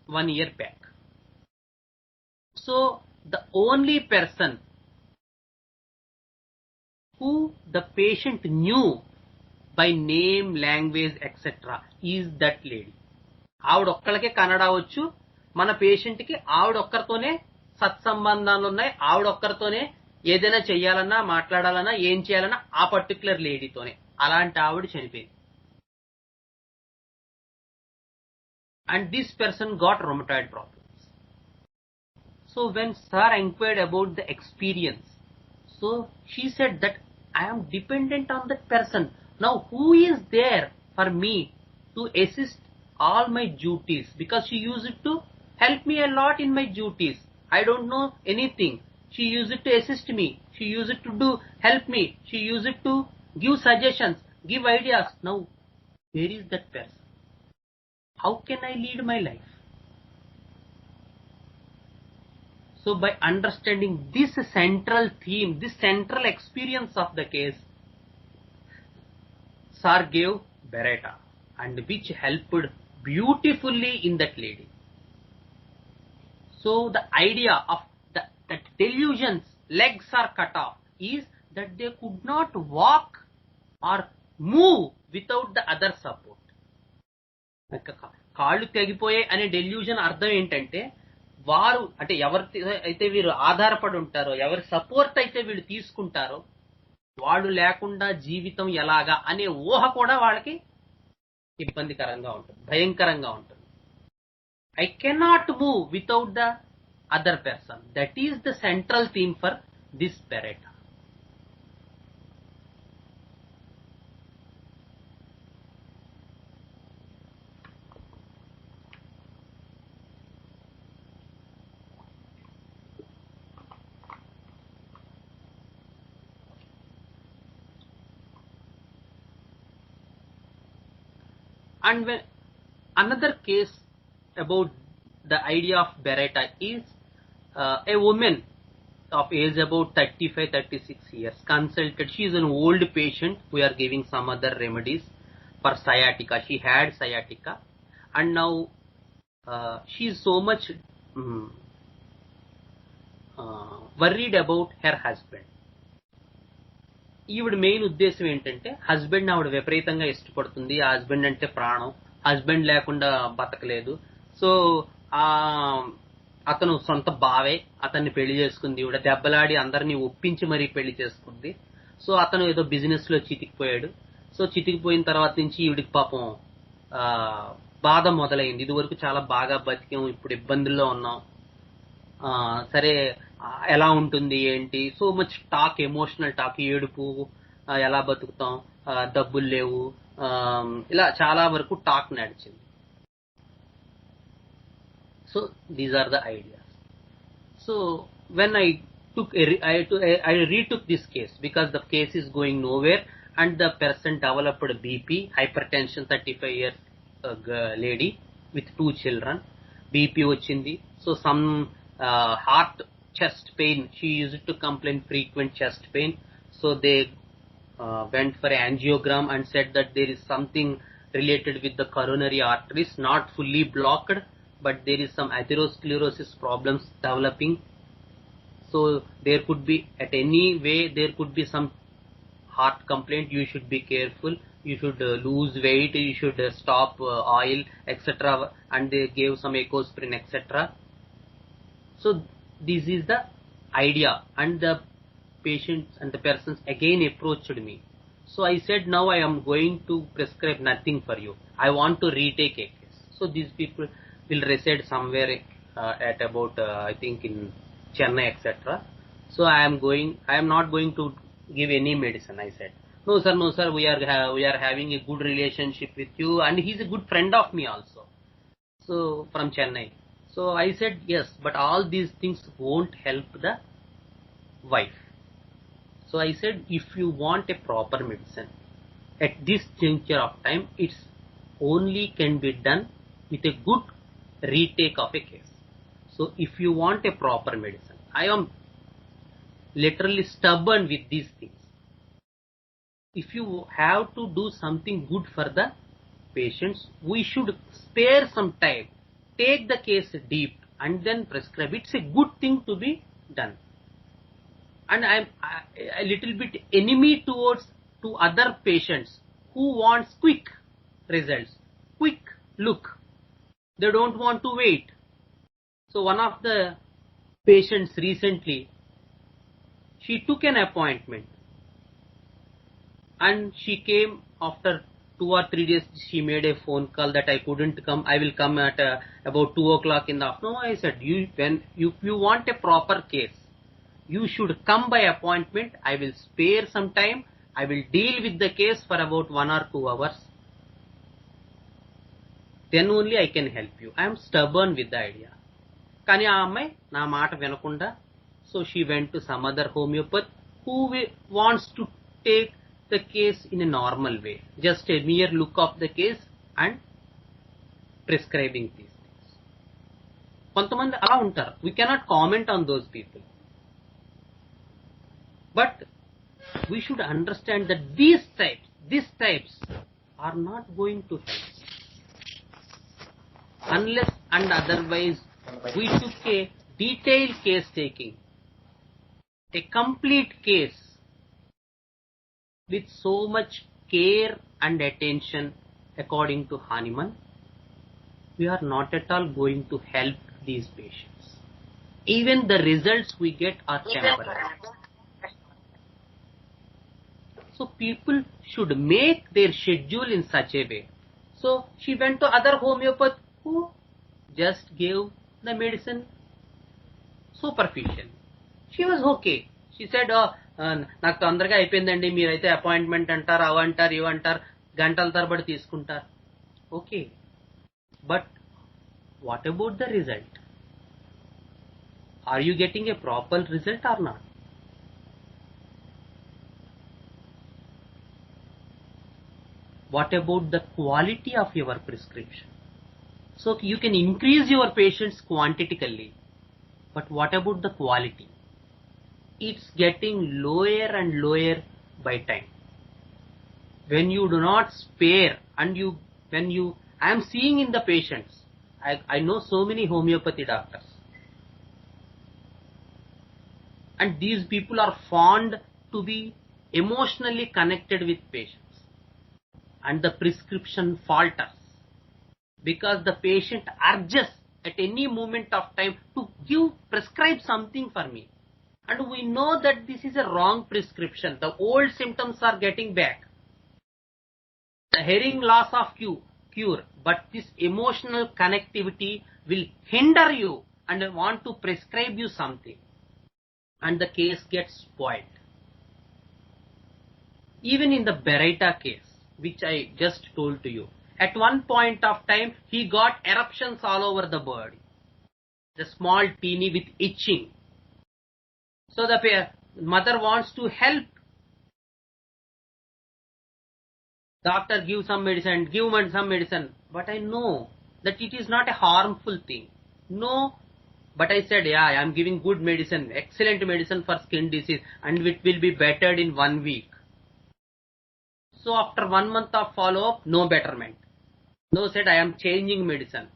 1 year back. So the only person who the patient knew by name, language, etc. is that lady. ఆవిడ ఒక్కళ్ళకే కన్నడ వచ్చు. మన patient కి ఆవిడ ఒక్కరితోనే సత్సంబంధాలు ఉన్నాయి. ఆవిడ ఒక్కరితోనే ఏదైనా చెయ్యాలన్నా, మాట్లాడాలన్నా, ఏం చేయాలన్నా ఆ పర్టికులర్ లేడీతోనే. అలాంటి ఆవిడ చనిపోయింది. And this person got rheumatoid problems. So when sir inquired about the experience, so she said that I am dependent on that person. Now who is there for me to assist all my duties? Because she used it to help me a lot in my duties. I don't know anything. She used it to assist me. She used it to help me. She used it to give suggestions, give ideas. Now where is that person? How can I lead my life? So by understanding this central theme, this central experience of the case, sir gave Baryta, and which helped beautifully in that lady. So the idea of that delusions legs are cut off is that they could not walk or move without the other support. కాళ్ళు తెగిపోయే అనే delusion అర్థం ఏంటంటే, వారు అంటే ఎవరి అయితే వీరు ఆధారపడి ఉంటారో, ఎవరి సపోర్ట్ అయితే వీళ్ళు తీసుకుంటారో, వాడు లేకుండా జీవితం ఎలాగా అనే ఊహ కూడా వాళ్ళకి ఇబ్బందికరంగా ఉంటుంది, భయంకరంగా ఉంటుంది. I cannot move without the other person. That is the central theme for this Baryta. And when another case about the idea of Baryta is a woman of age about 35-36 years consulted. She is an old patient. We are giving some other remedies for sciatica. She had sciatica, and now she is so much worried about her husband. ఈవిడ main ఉద్దేశం ఏంటంటే, husband ఆవిడ విపరీతంగా ఇష్టపడుతుంది. ఆ husband అంటే ప్రాణం. Husband లేకుండా బతకలేదు. సో అతను సొంత బావే, అతన్ని పెళ్లి చేసుకుంది. ఈవిడ దెబ్బలాడి అందరినీ ఒప్పించి మరీ పెళ్లి చేసుకుంది. సో అతను ఏదో బిజినెస్ లో చితికిపోయాడు. సో చితికిపోయిన తర్వాత నుంచి ఈవిడికి పాపం బాధ మొదలైంది. ఇది వరకు చాలా బాగా బతికాం, ఇప్పుడు ఇబ్బందుల్లో ఉన్నాం, సరే ఎలా ఉంటుంది ఏంటి, so much talk, emotional talk, ఏడుపు, ఎలా బతుకుతాం, డబ్బులు లేవు, ఇలా చాలా వరకు టాక్ నడిచింది. So these are the ideas. So when I retook this case because the case is going nowhere and the person developed BP, hypertension, 35 years lady with 2 children. BP వచ్చింది. So some heart, chest pain, she used to complain frequent chest pain. So they went for angiogram and said that there is something related with the coronary arteries, not fully blocked, but there is some atherosclerosis problems developing. So there could be, at any way, there could be some heart complaint. You should be careful. You should lose weight. You should stop oil, etc. And they gave some ecosprin, etc. So this is the idea, and the patients and the persons again approached me. So I said, now I am going to prescribe nothing for you. I want to retake a case. So these people will reside somewhere at about I think in Chennai, etc. So I am not going to give any medicine. I said, no sir, we are having a good relationship with you, and he is a good friend of me also. So from Chennai. So I said, yes, but all these things won't help the wife. So I said, if you want a proper medicine at this juncture of time, it's only can be done with a good retake of a case. So if you want a proper medicine, I am literally stubborn with these things. If you have to do something good for the patients, we should spare some time, take the case deep and then prescribe. It's a good thing to be done. And I'm a little bit enemy to other patients who wants quick results, quick look. They don't want to wait. So one of the patients recently, she took an appointment and she came after 2 or 3 days. She made a phone call that I couldn't come. I will come at about 2 o'clock in the afternoon. I said, if you want a proper case, you should come by appointment. I will spare some time. I will deal with the case for about 1 or 2 hours. Then only I can help you. I am stubborn with the idea. Kani aa ammayi na maata vinakunda. So she went to some other homeopath who wants to take the case in a normal way. Just a mere look of the case and prescribing these things. Kontamandi ala untaru. We cannot comment on those people. But we should understand that these types are not going to help. Unless and otherwise we took a detailed case taking, a complete case with so much care and attention according to Hahnemann, we are not at all going to help these patients. Even the results we get are temporary. So people should make their schedule in such a way. So she went to other homeopath who just gave the medicine superficial. She was okay. She said, నాకు తొందరగా అయిపోయిందండి, మీరైతే appointment అంటారు, అవంటారు, ఇవంటారు, గంటల తరబడి తీసుకుంటారు. Okay, but what about the result? Are you getting a proper result or not? What about the quality of your prescription? So you can increase your patients quantitatively, but what about the quality? It's getting lower and lower by time. When you do not spare and I am seeing in the patients, I know so many homeopathy doctors, and these people are fond to be emotionally connected with patients, and the prescription falters because the patient urges at any moment of time to prescribe something for me. And we know that this is a wrong prescription. The old symptoms are getting back. The hearing loss of cure, but this emotional connectivity will hinder you and want to prescribe you something. And the case gets spoiled. Even in the Baryta case, which I just told to you, at one point of time, he got eruptions all over the body. The small teeny with itching. So the mother wants to help. Doctor, give some medicine. But I know that it is not a harmful thing. No, but I said, yeah, I am giving good medicine, excellent medicine for skin disease, and it will be bettered in 1 week. So after 1 month of follow-up, no betterment. No, said, I am changing medicine.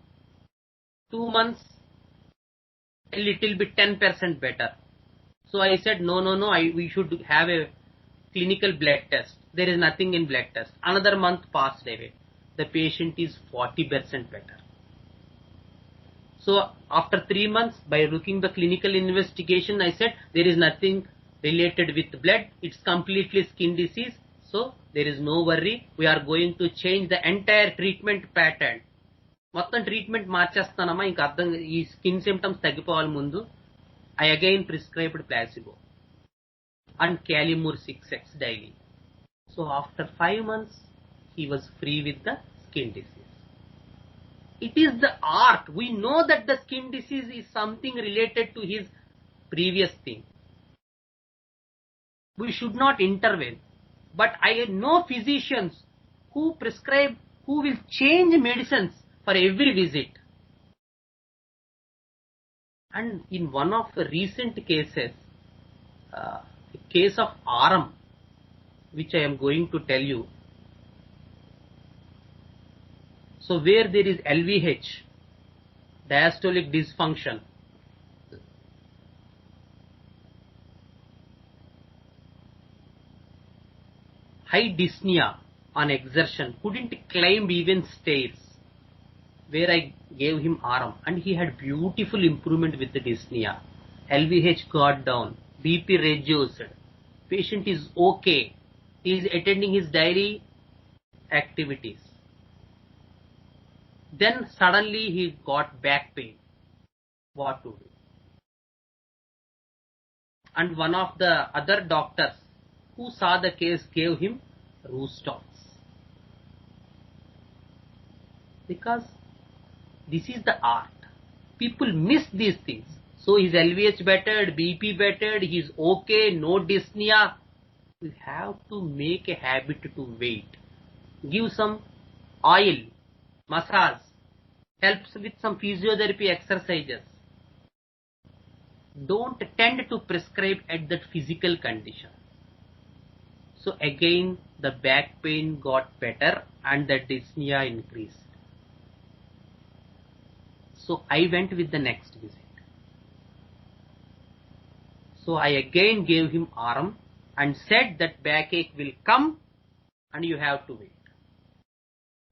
2 months, a little bit 10% better. So I said, no, we should have a clinical blood test. There is nothing in blood test. Another month passed away. The patient is 40% better. So after 3 months, by looking the clinical investigation, I said, there is nothing related with blood. It's completely skin disease. So there is no worry. We are going to change the entire treatment pattern. మొత్తం treatment మార్చేస్తానమ్మా, ఇంకా అర్థం, ఈ skin symptoms తగ్గిపోవాలి ముందు. I again prescribed placebo and Calimur 6x daily. So after 5 months, he was free with the skin disease. It is the art. We know that the skin disease is something related to his previous thing. We should not intervene. But I know physicians who prescribe, who will change medicines for every visit. And in one of the recent cases, a case of RM, which I am going to tell you. So where there is LVH, diastolic dysfunction, high dyspnea on exertion, couldn't climb even stairs, where I gave him RM, and he had beautiful improvement with the dyspnea. LVH got down, BP reduced, patient is okay, he is attending his daily activities. Then suddenly he got back pain. What to do? And one of the other doctors who saw the case gave him Roostocks. Because this is the art. People miss these things. So his LVH bettered, BP bettered, he is okay, no dyspnea. We have to make a habit to wait. Give some oil, massage, helps with some physiotherapy exercises. Don't tend to prescribe at that physical condition. So again the back pain got better and the dyspnea increased. So I went with the next visit. So I again gave him RM and said that backache will come and you have to wait.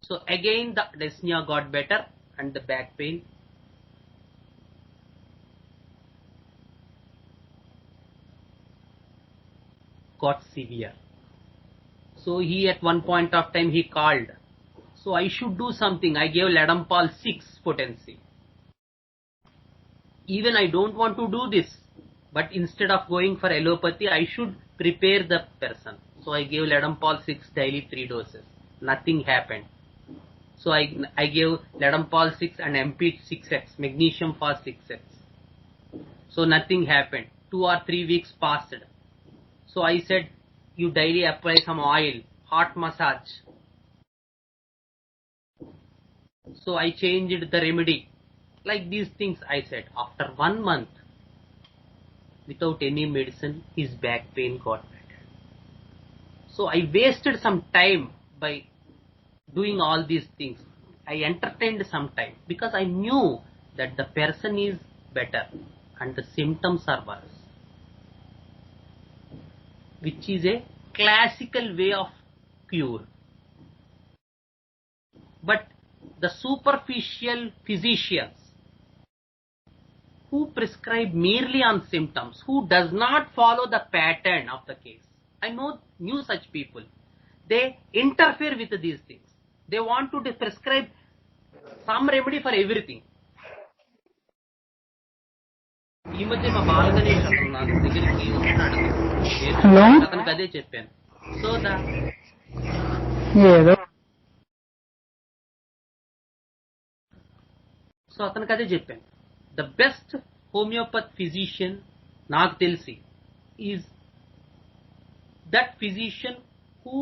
So again the dyspnea got better and the back pain got severe. So he at one point of time he called. So I should do something. I gave Ladampal 6 potency. Even I don't want to do this. But instead of going for allopathy, I should prepare the person. So I gave Ladampal 6 daily 3 doses. Nothing happened. So I gave Ladampal 6 and MP 6x, magnesium phos 6x. So nothing happened. 2 or 3 weeks passed. So I said, you daily apply some oil, hot massage. So I changed the remedy. Like these things I said. After 1 month, without any medicine, his back pain got better. So I wasted some time by doing all these things. I entertained some time because I knew that the person is better and the symptoms are worse. Which is a classical way of cure. But the superficial physicians who prescribe merely on symptoms, who does not follow the pattern of the case. I knew such people. They interfere with these things. They want to prescribe some remedy for everything. ఈ మధ్య మా బాలగణేష్ అతను నా దగ్గరికి వస్తున్నాడు. అతనికి అదే చెప్పాను. సో అతనికి అదే చెప్పాను. The best homeopath physician నాకు తెలిసి is that physician who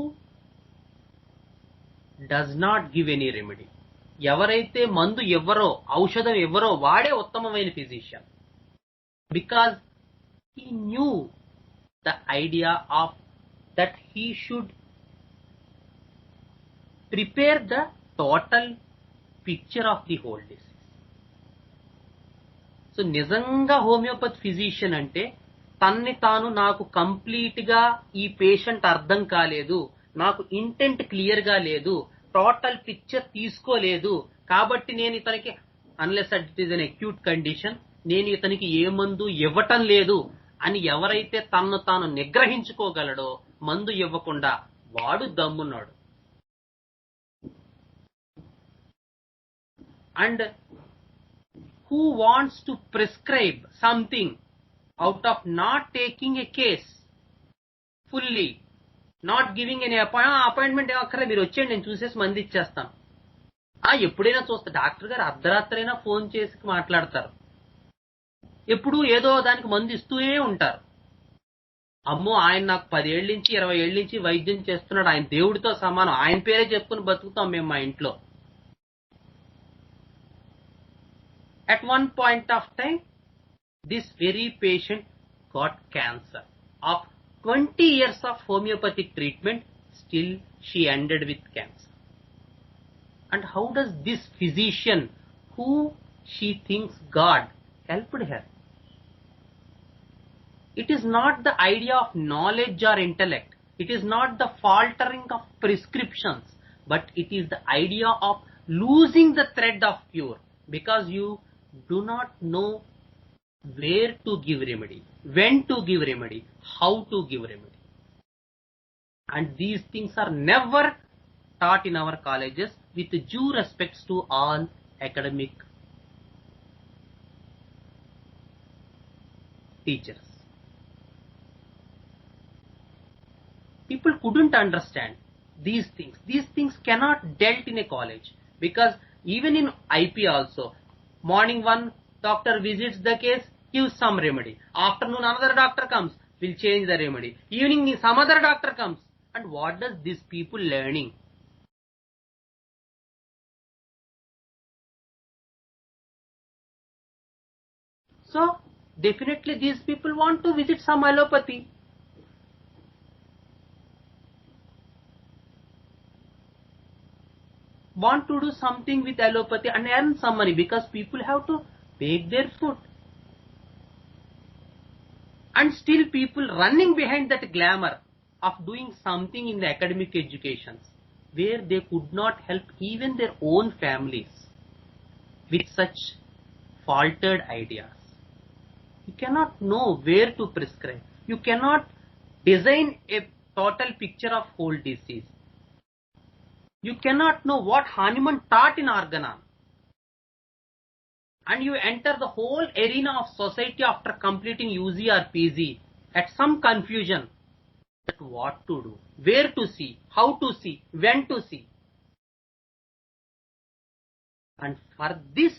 does not give any remedy. ఎవరైతే మందు ఎవ్వరో ఔషధం ఎవ్వరో వాడే ఉత్తమమైన physician. Because he knew the idea of that he should prepare the total picture of the whole disease. So నిజంగా homeopathy physician అంటే తన్ని తాను నాకు కంప్లీట్ గా ఈ పేషెంట్ అర్థం కాలేదు, నాకు ఇంటెంట్ క్లియర్ గా లేదు, టోటల్ పిక్చర్ తీసుకోలేదు, కాబట్టి నేను ఇతనికి unless it is an acute condition నేను ఇతనికి ఏ మందు ఇవ్వటం లేదు అని ఎవరైతే తన్ను తాను నిగ్రహించుకోగలడో మందు ఇవ్వకుండా వాడు దమ్మున్నాడు. And who wants to prescribe something out of not taking a case fully, not giving any appointment అక్కర్లే మీరు వచ్చేయండి నేను చూసేసి మంది ఇచ్చేస్తాను. ఎప్పుడైనా చూస్తా డాక్టర్ గారు అర్ధరాత్రైనా ఫోన్ చేసి మాట్లాడతారు, ఎప్పుడు ఏదో దానికి మందు ఇస్తూనే ఉంటారు. అమ్మో ఆయన నాకు 10 ఏళ్ళ నుంచి 20 ఏళ్ళ నుంచి వైద్యం చేస్తున్నాడు, ఆయన దేవుడితో సమానం, ఆయన పేరే చెప్పుకుని బతుకుతాం మేము మా ఇంట్లో. At one point of time, this very patient got cancer. Of 20 years of homeopathic treatment, still she ended with cancer. And how does this physician, who she thinks God, helped her? It is not the idea of knowledge or intellect. It is not the faltering of prescriptions, but it is the idea of losing the thread of cure, because you do not know where to give remedy, when to give remedy, how to give remedy. And these things are never taught in our colleges, with due respects to all academic teachers. People couldn't understand these things. These things cannot dealt in a college, because even in IP also, morning one doctor visits the case, gives some remedy. Afternoon another doctor comes, will change the remedy. Evening some other doctor comes. And what does these people learning? So definitely these people want to visit some allopathy. Want to do something with allopathy and earn some money, because people have to bake their food. And still people running behind that glamour of doing something in the academic educations, where they could not help even their own families with such faltered ideas. You cannot know where to prescribe. You cannot design a total picture of whole disease. You cannot know what Hahnemann taught in Organon. And you enter the whole arena of society after completing UG or PG at some confusion that what to do, where to see, how to see, when to see. And for this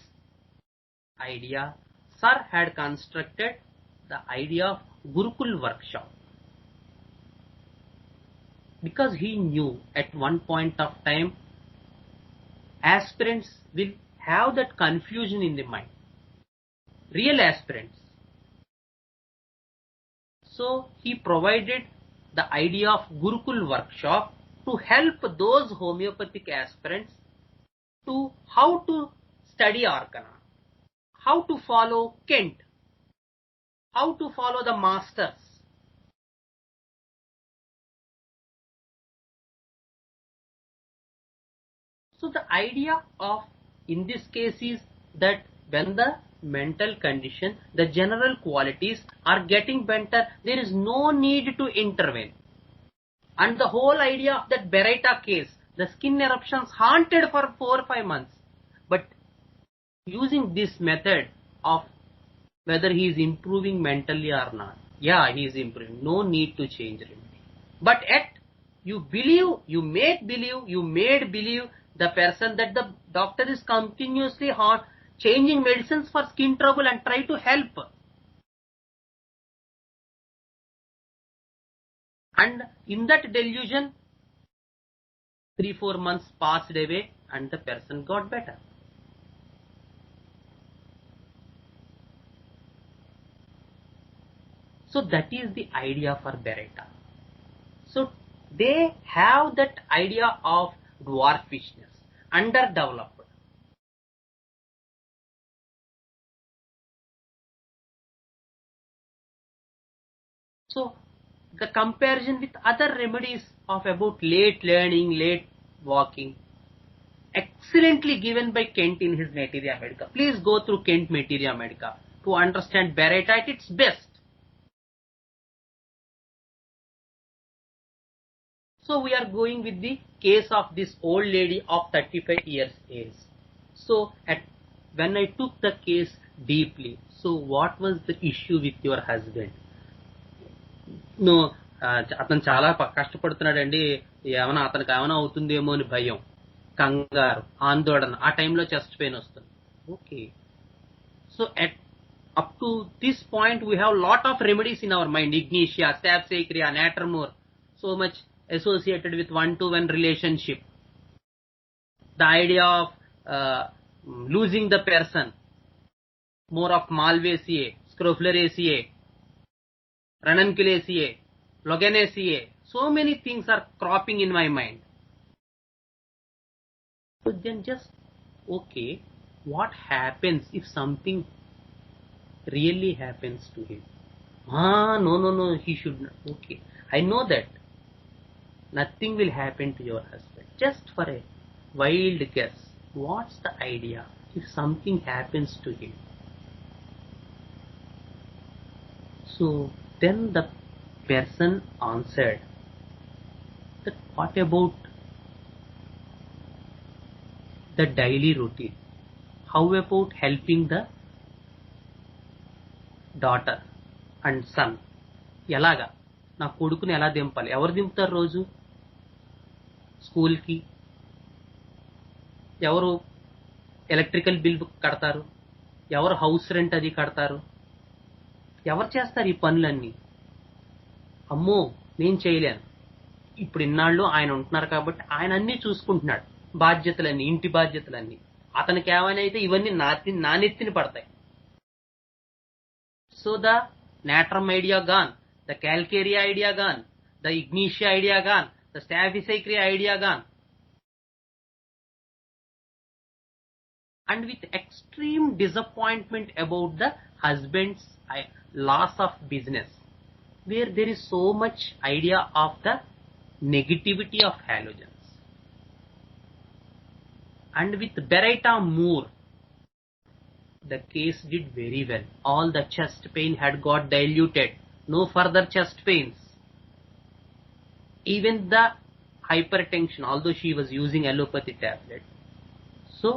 idea, Sir had constructed the idea of Gurukul workshop, because he knew at one point of time aspirants will have that confusion in the mind, real aspirants. So he provided the idea of Gurukul workshop to help those homeopathic aspirants to how to study Organon, how to follow Kent, how to follow the masters. So the idea of in this case is that when the mental condition, the general qualities are getting better, there is no need to intervene. And the whole idea of that Baryta case, the skin eruptions haunted for 4 or 5 months. But using this method of whether he is improving mentally or not, yeah, he is improving, no need to change remedy. But yet, you believe, you made believe the person that the doctor is continuously changing medicines for skin trouble and try to help. And in that delusion, 3-4 months passed away and the person got better. So that is the idea for Baryta. So they have that idea of dwarfishness, underdeveloped. So the comparison with other remedies of about late learning, late walking, excellently given by Kent in his Materia Medica. Please go through Kent Materia Medica to understand Baryta at its best. So we are going with the case of this old lady of 35 years age. So when I took the case deeply, so what was the issue with your husband? No, అతను చాలా కష్టపడుతున్నాడండి, ఏమైనా అతనికి ఏమైనా అవుతుందేమో అని భయం, కంగారు, ఆందోళన, ఆ టైంలో చెస్ట్ పెయిన్ వస్తుంది. Okay, so up to this point we have lot of remedies in our mind, ignitia, sapsacria, nattermore, so much associated with one-to-one relationship, the idea of losing the person, more of Malvaisier, scrofulariaceae, ranunculaceae, loganaceae. So many things are cropping in my mind. So then just, okay, what happens if something really happens to him? No, he should not. Okay, I know that nothing will happen to your husband. Just for a wild guess, what's the idea if something happens to him? So then the person answered that what about the daily routine? How about helping the daughter and son? ఎలాగా నా కొడుకుని ఎలా దింపాలి? ఎవరు దింపుతారు రోజు స్కూల్కి? ఎవరు electrical bill కడతారు? ఎవరు హౌస్ రెంట్ అది కడతారు? ఎవరు చేస్తారు ఈ పనులన్నీ? అమ్మో నేను చేయలేను. ఇప్పుడు ఇన్నాళ్ళు ఆయన ఉంటున్నారు కాబట్టి ఆయన అన్నీ చూసుకుంటున్నాడు, బాధ్యతలన్నీ, ఇంటి బాధ్యతలన్నీ. అతనికి ఏమైనా అయితే ఇవన్నీ నా నెత్తిని పడతాయి. So the natrum idea gone, the calcarea idea gone, the ignitia idea gone, the staphysaceae idea gone. And with extreme disappointment about the husband's loss of business, where there is so much idea of the negativity of halogens. And with Baryta Moore, the case did very well. All the chest pain had got diluted. No further chest pains. Even the hypertension, although she was using allopathy tablet, so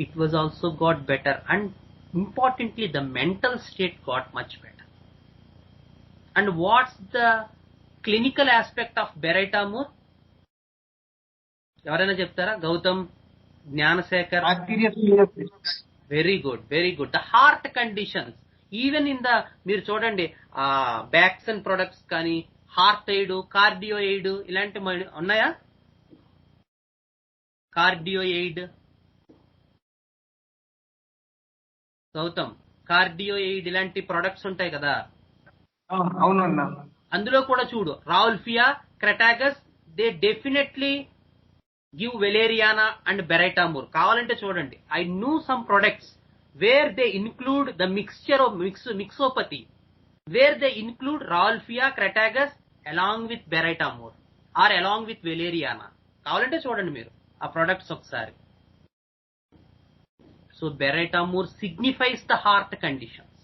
it was also got better. And importantly, the mental state got much better. And what's the clinical aspect of Baryta Moore? ఎవరైనా చెప్తారా? Gautam, Gnanasekhar. Very good, very good. The heart conditions, even in the, మీరు చూడండి Bakson products కానీ, heart aid, cardio aid ఇలాంటి ఉన్నాయా? Cardio aid, Gautam, cardio aid ఇలాంటి products ఉంటాయి కదా. అవునన్నా. అందులో కూడా చూడు, rauwolfia, crataegus, they definitely give valeriana and Baryta Moore. కావాలంటే చూడండి. I knew some products where they include the mixture of mixopathy, where they include Rauwolfia, Crataegus along with Baryta Moore or along with valeriana. కావాలంటే చూడండి మీరు ఆ products ఒకసారి. So Baryta Moore signifies the heart conditions.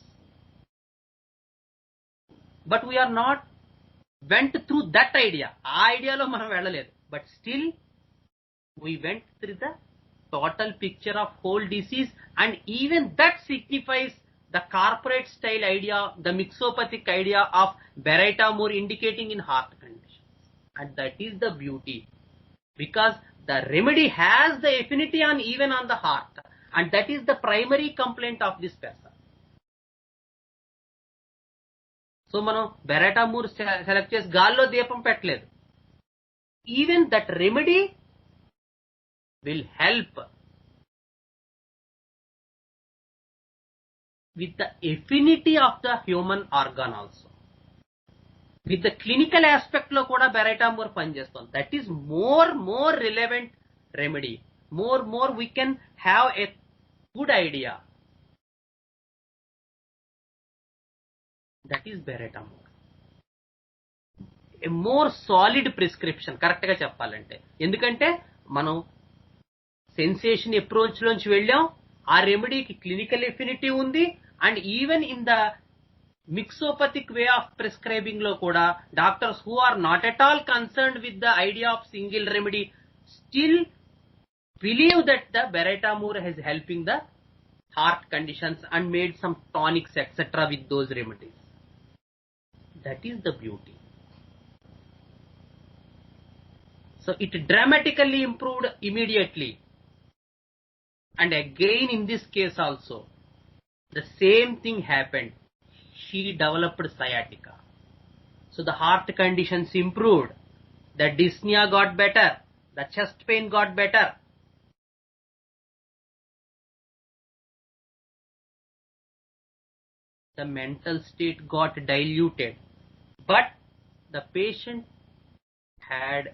But we are not went through that idea. ఆ ఐడియాలో మనం వెళ్ళలేదు. But still we went through the total picture of whole disease, and even that signifies the corporate style idea, the mixopathic idea of Baryta Moore indicating in heart conditions. And that is the beauty, because the remedy has the affinity on even on the heart, and that is the primary complaint of this person. So మనం Baryta Moore select చేసి గాల్లో దీపం పెట్టలేదు. Even that remedy will help with the affinity of the human organ also. With the clinical aspect lo kuda Baryta Moore panchestundi. That is more relevant remedy. More we can have a good idea. That is Baryta Moore. A more solid prescription, correct ga cheppalante. Endukante మనం sensation approach లోంచి వెళ్ళాం, ఆ రెమెడీకి clinical affinity ఉంది, and even in the mixopathic way of prescribing లో కూడా doctors who are not at all concerned with the idea of single remedy still believe that the Baryta Moore has helping the heart conditions and made some tonics etc. with those remedies. That is the beauty. So it dramatically improved immediately. And again in this case also, the same thing happened. She developed sciatica. So the heart conditions improved. The dyspnea got better. The chest pain got better. the mental state got diluted, but the patient had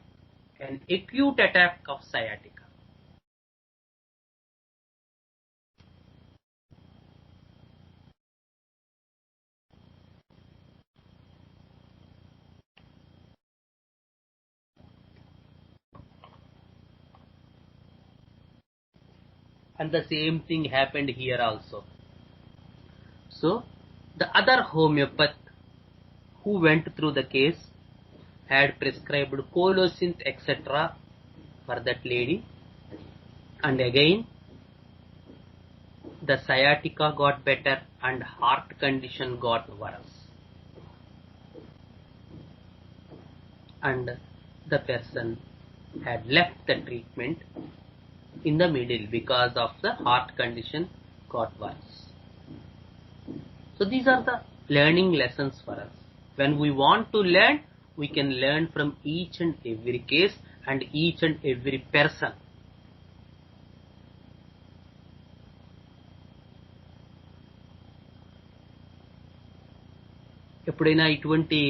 an acute attack of sciatica. And the same thing happened here also. So the other homeopath who went through the case had prescribed colocynth etc. for that lady, and again the sciatica got better and heart condition got worse, and the person had left the treatment in the middle because of the heart condition got worse. So these are the learning lessons for us. When we want to learn, we can learn from each and every case and each and every person. ఎప్పుడైనా ఇటువంటి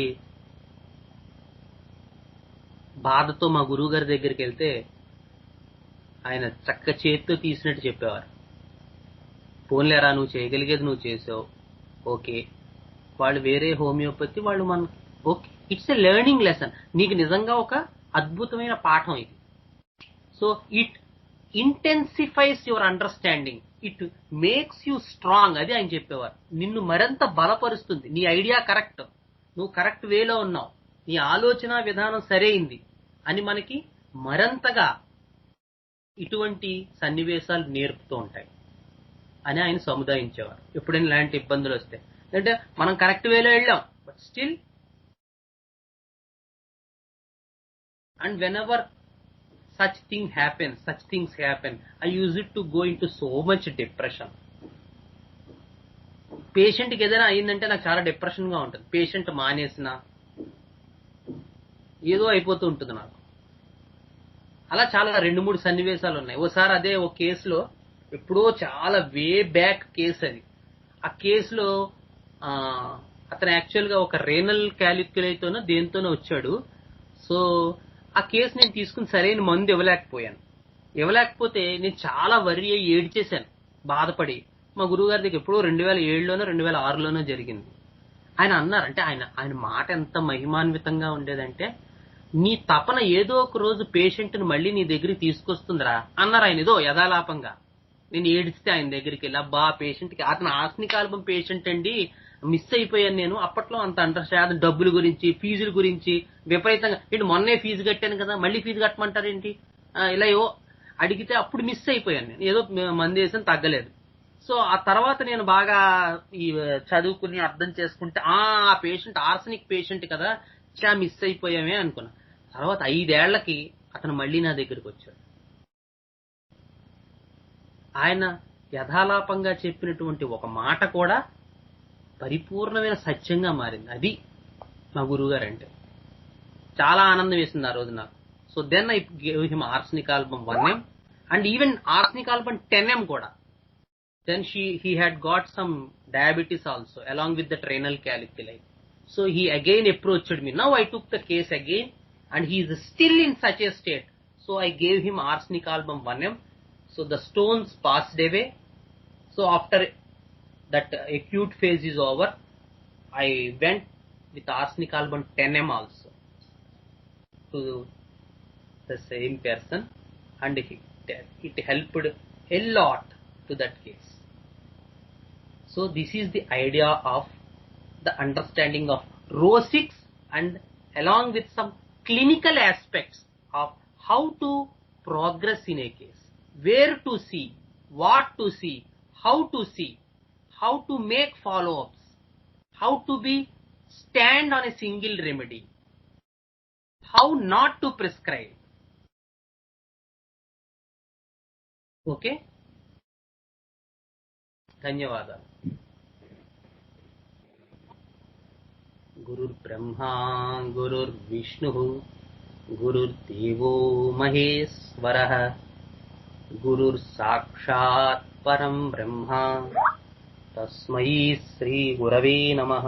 బాధతో మా గురువు గారి దగ్గరికి వెళ్తే ఆయన చక్క చేత్తో తీసినట్టు చెప్పేవారు. పోన్లేరా, నువ్వు చేయగలిగేది నువ్వు చేసావు, ఓకే. వాళ్ళు వేరే హోమియోపతి, వాళ్ళు మన okay, it's a learning lesson. నీకు నిజంగా ఒక అద్భుతమైన పాఠం ఇది. So it intensifies your understanding, it makes you strong. అది ఆయన చెప్పేవారు. నిన్ను మరింత బలపరుస్తుంది. నీ ఐడియా కరెక్ట్, నువ్వు కరెక్ట్ వేలో ఉన్నావు, నీ ఆలోచన విధానం సరైంది అని మనకి మరింతగా ఇటువంటి సన్నివేశాలు నేర్పుతూ ఉంటాయి అని ఆయన సముదాయించేవారు. ఎప్పుడైనా ఇలాంటి ఇబ్బందులు వస్తే, అంటే మనం కరెక్ట్ వేలో వెళ్ళాం, but still, and when ever such things happen, I use it to go into so much depression. Patient కి ఏదైనా అయిందంటే నాకు చాలా డిప్రెషన్ గా ఉంటుంది. పేషెంట్ మానేసిన ఏదో అయిపోతూ ఉంటుంది నాకు. అలా చాలా 2-3 సన్నివేశాలు ఉన్నాయి. ఓసారి అదే ఒక కేసులో, ఎప్పుడో చాలా వే బ్యాక్ కేసు అది. ఆ కేసులో అతను యాక్చువల్ గా ఒక రేనల్ క్యాలిక్యులేతోనో దేంతోనో వచ్చాడు. సో ఆ కేసు నేను తీసుకుని సరైన మందు ఇవ్వలేకపోతే నేను చాలా వర్రీ అయ్యి ఏడ్చేశాను, బాధపడి. మా గురువు గారి దగ్గర ఎప్పుడో 2007లోనో 2006లోనో జరిగింది. ఆయన అన్నారు, అంటే ఆయన మాట ఎంత మహిమాన్వితంగా ఉండేదంటే, నీ తపన ఏదో ఒక రోజు పేషెంట్ ని మళ్ళీ నీ దగ్గరికి తీసుకొస్తుందిరా అన్నారు ఆయన, ఏదో యథాలాపంగా. నేను ఏడిస్తే ఆయన దగ్గరికి వెళ్ళి, అబ్బా పేషెంట్ కి, అతను ఆస్నికాల్బం పేషెంట్ అండి, మిస్ అయిపోయాను నేను. అప్పట్లో అంత అండర్స్టాండ్, డబ్బుల గురించి ఫీజుల గురించి విపరీతంగా, ఇటు మొన్నే ఫీజు కట్టాను కదా మళ్ళీ ఫీజు కట్టమంటారేంటి, ఇలా ఏవో అడిగితే అప్పుడు మిస్ అయిపోయాను నేను. ఏదో మంది వేసిన తగ్గలేదు. సో ఆ తర్వాత నేను బాగా ఈ చదువుకుని అర్థం చేసుకుంటే, ఆ పేషెంట్ ఆర్సనిక్ పేషెంట్ కదా, చా మిస్ అయిపోయామే అనుకున్నా. తర్వాత 5 ఏళ్లకి అతను మళ్ళీ నా దగ్గరికి వచ్చాడు. ఆయన యథాలాపంగా చెప్పినటువంటి ఒక మాట కూడా పరిపూర్ణమైన సత్యంగా మారింది. అది మా గురువు గారు అంటే. చాలా ఆనందం వేసింది ఆ రోజు నాకు. So then I gave him arsenic album 1M and even arsenic album 10M కూడా. Then he had got some diabetes also along with the renal calculi. So he again approached me. Now I took the case again and he is still in such a state. So I gave him arsenic album 1M. So the stones passed away. So after that acute phase is over, I went with arsenic album 10M also to the same person, and it helped a lot to that case. So this is the idea of the understanding of row 6, and along with some clinical aspects of how to progress in a case, where to see, what to see, how to make follow-ups, how to stand on a single remedy, how not to prescribe. Okay? ధన్యవాదాలు. గురుర్బ్రహ్మా గురుర్విష్ణుః గురుర్దేవో మహేశ్వరః గురుర్ సాక్షాత్ పరం బ్రహ్మ तस्मै श्रीगुरवे नमः.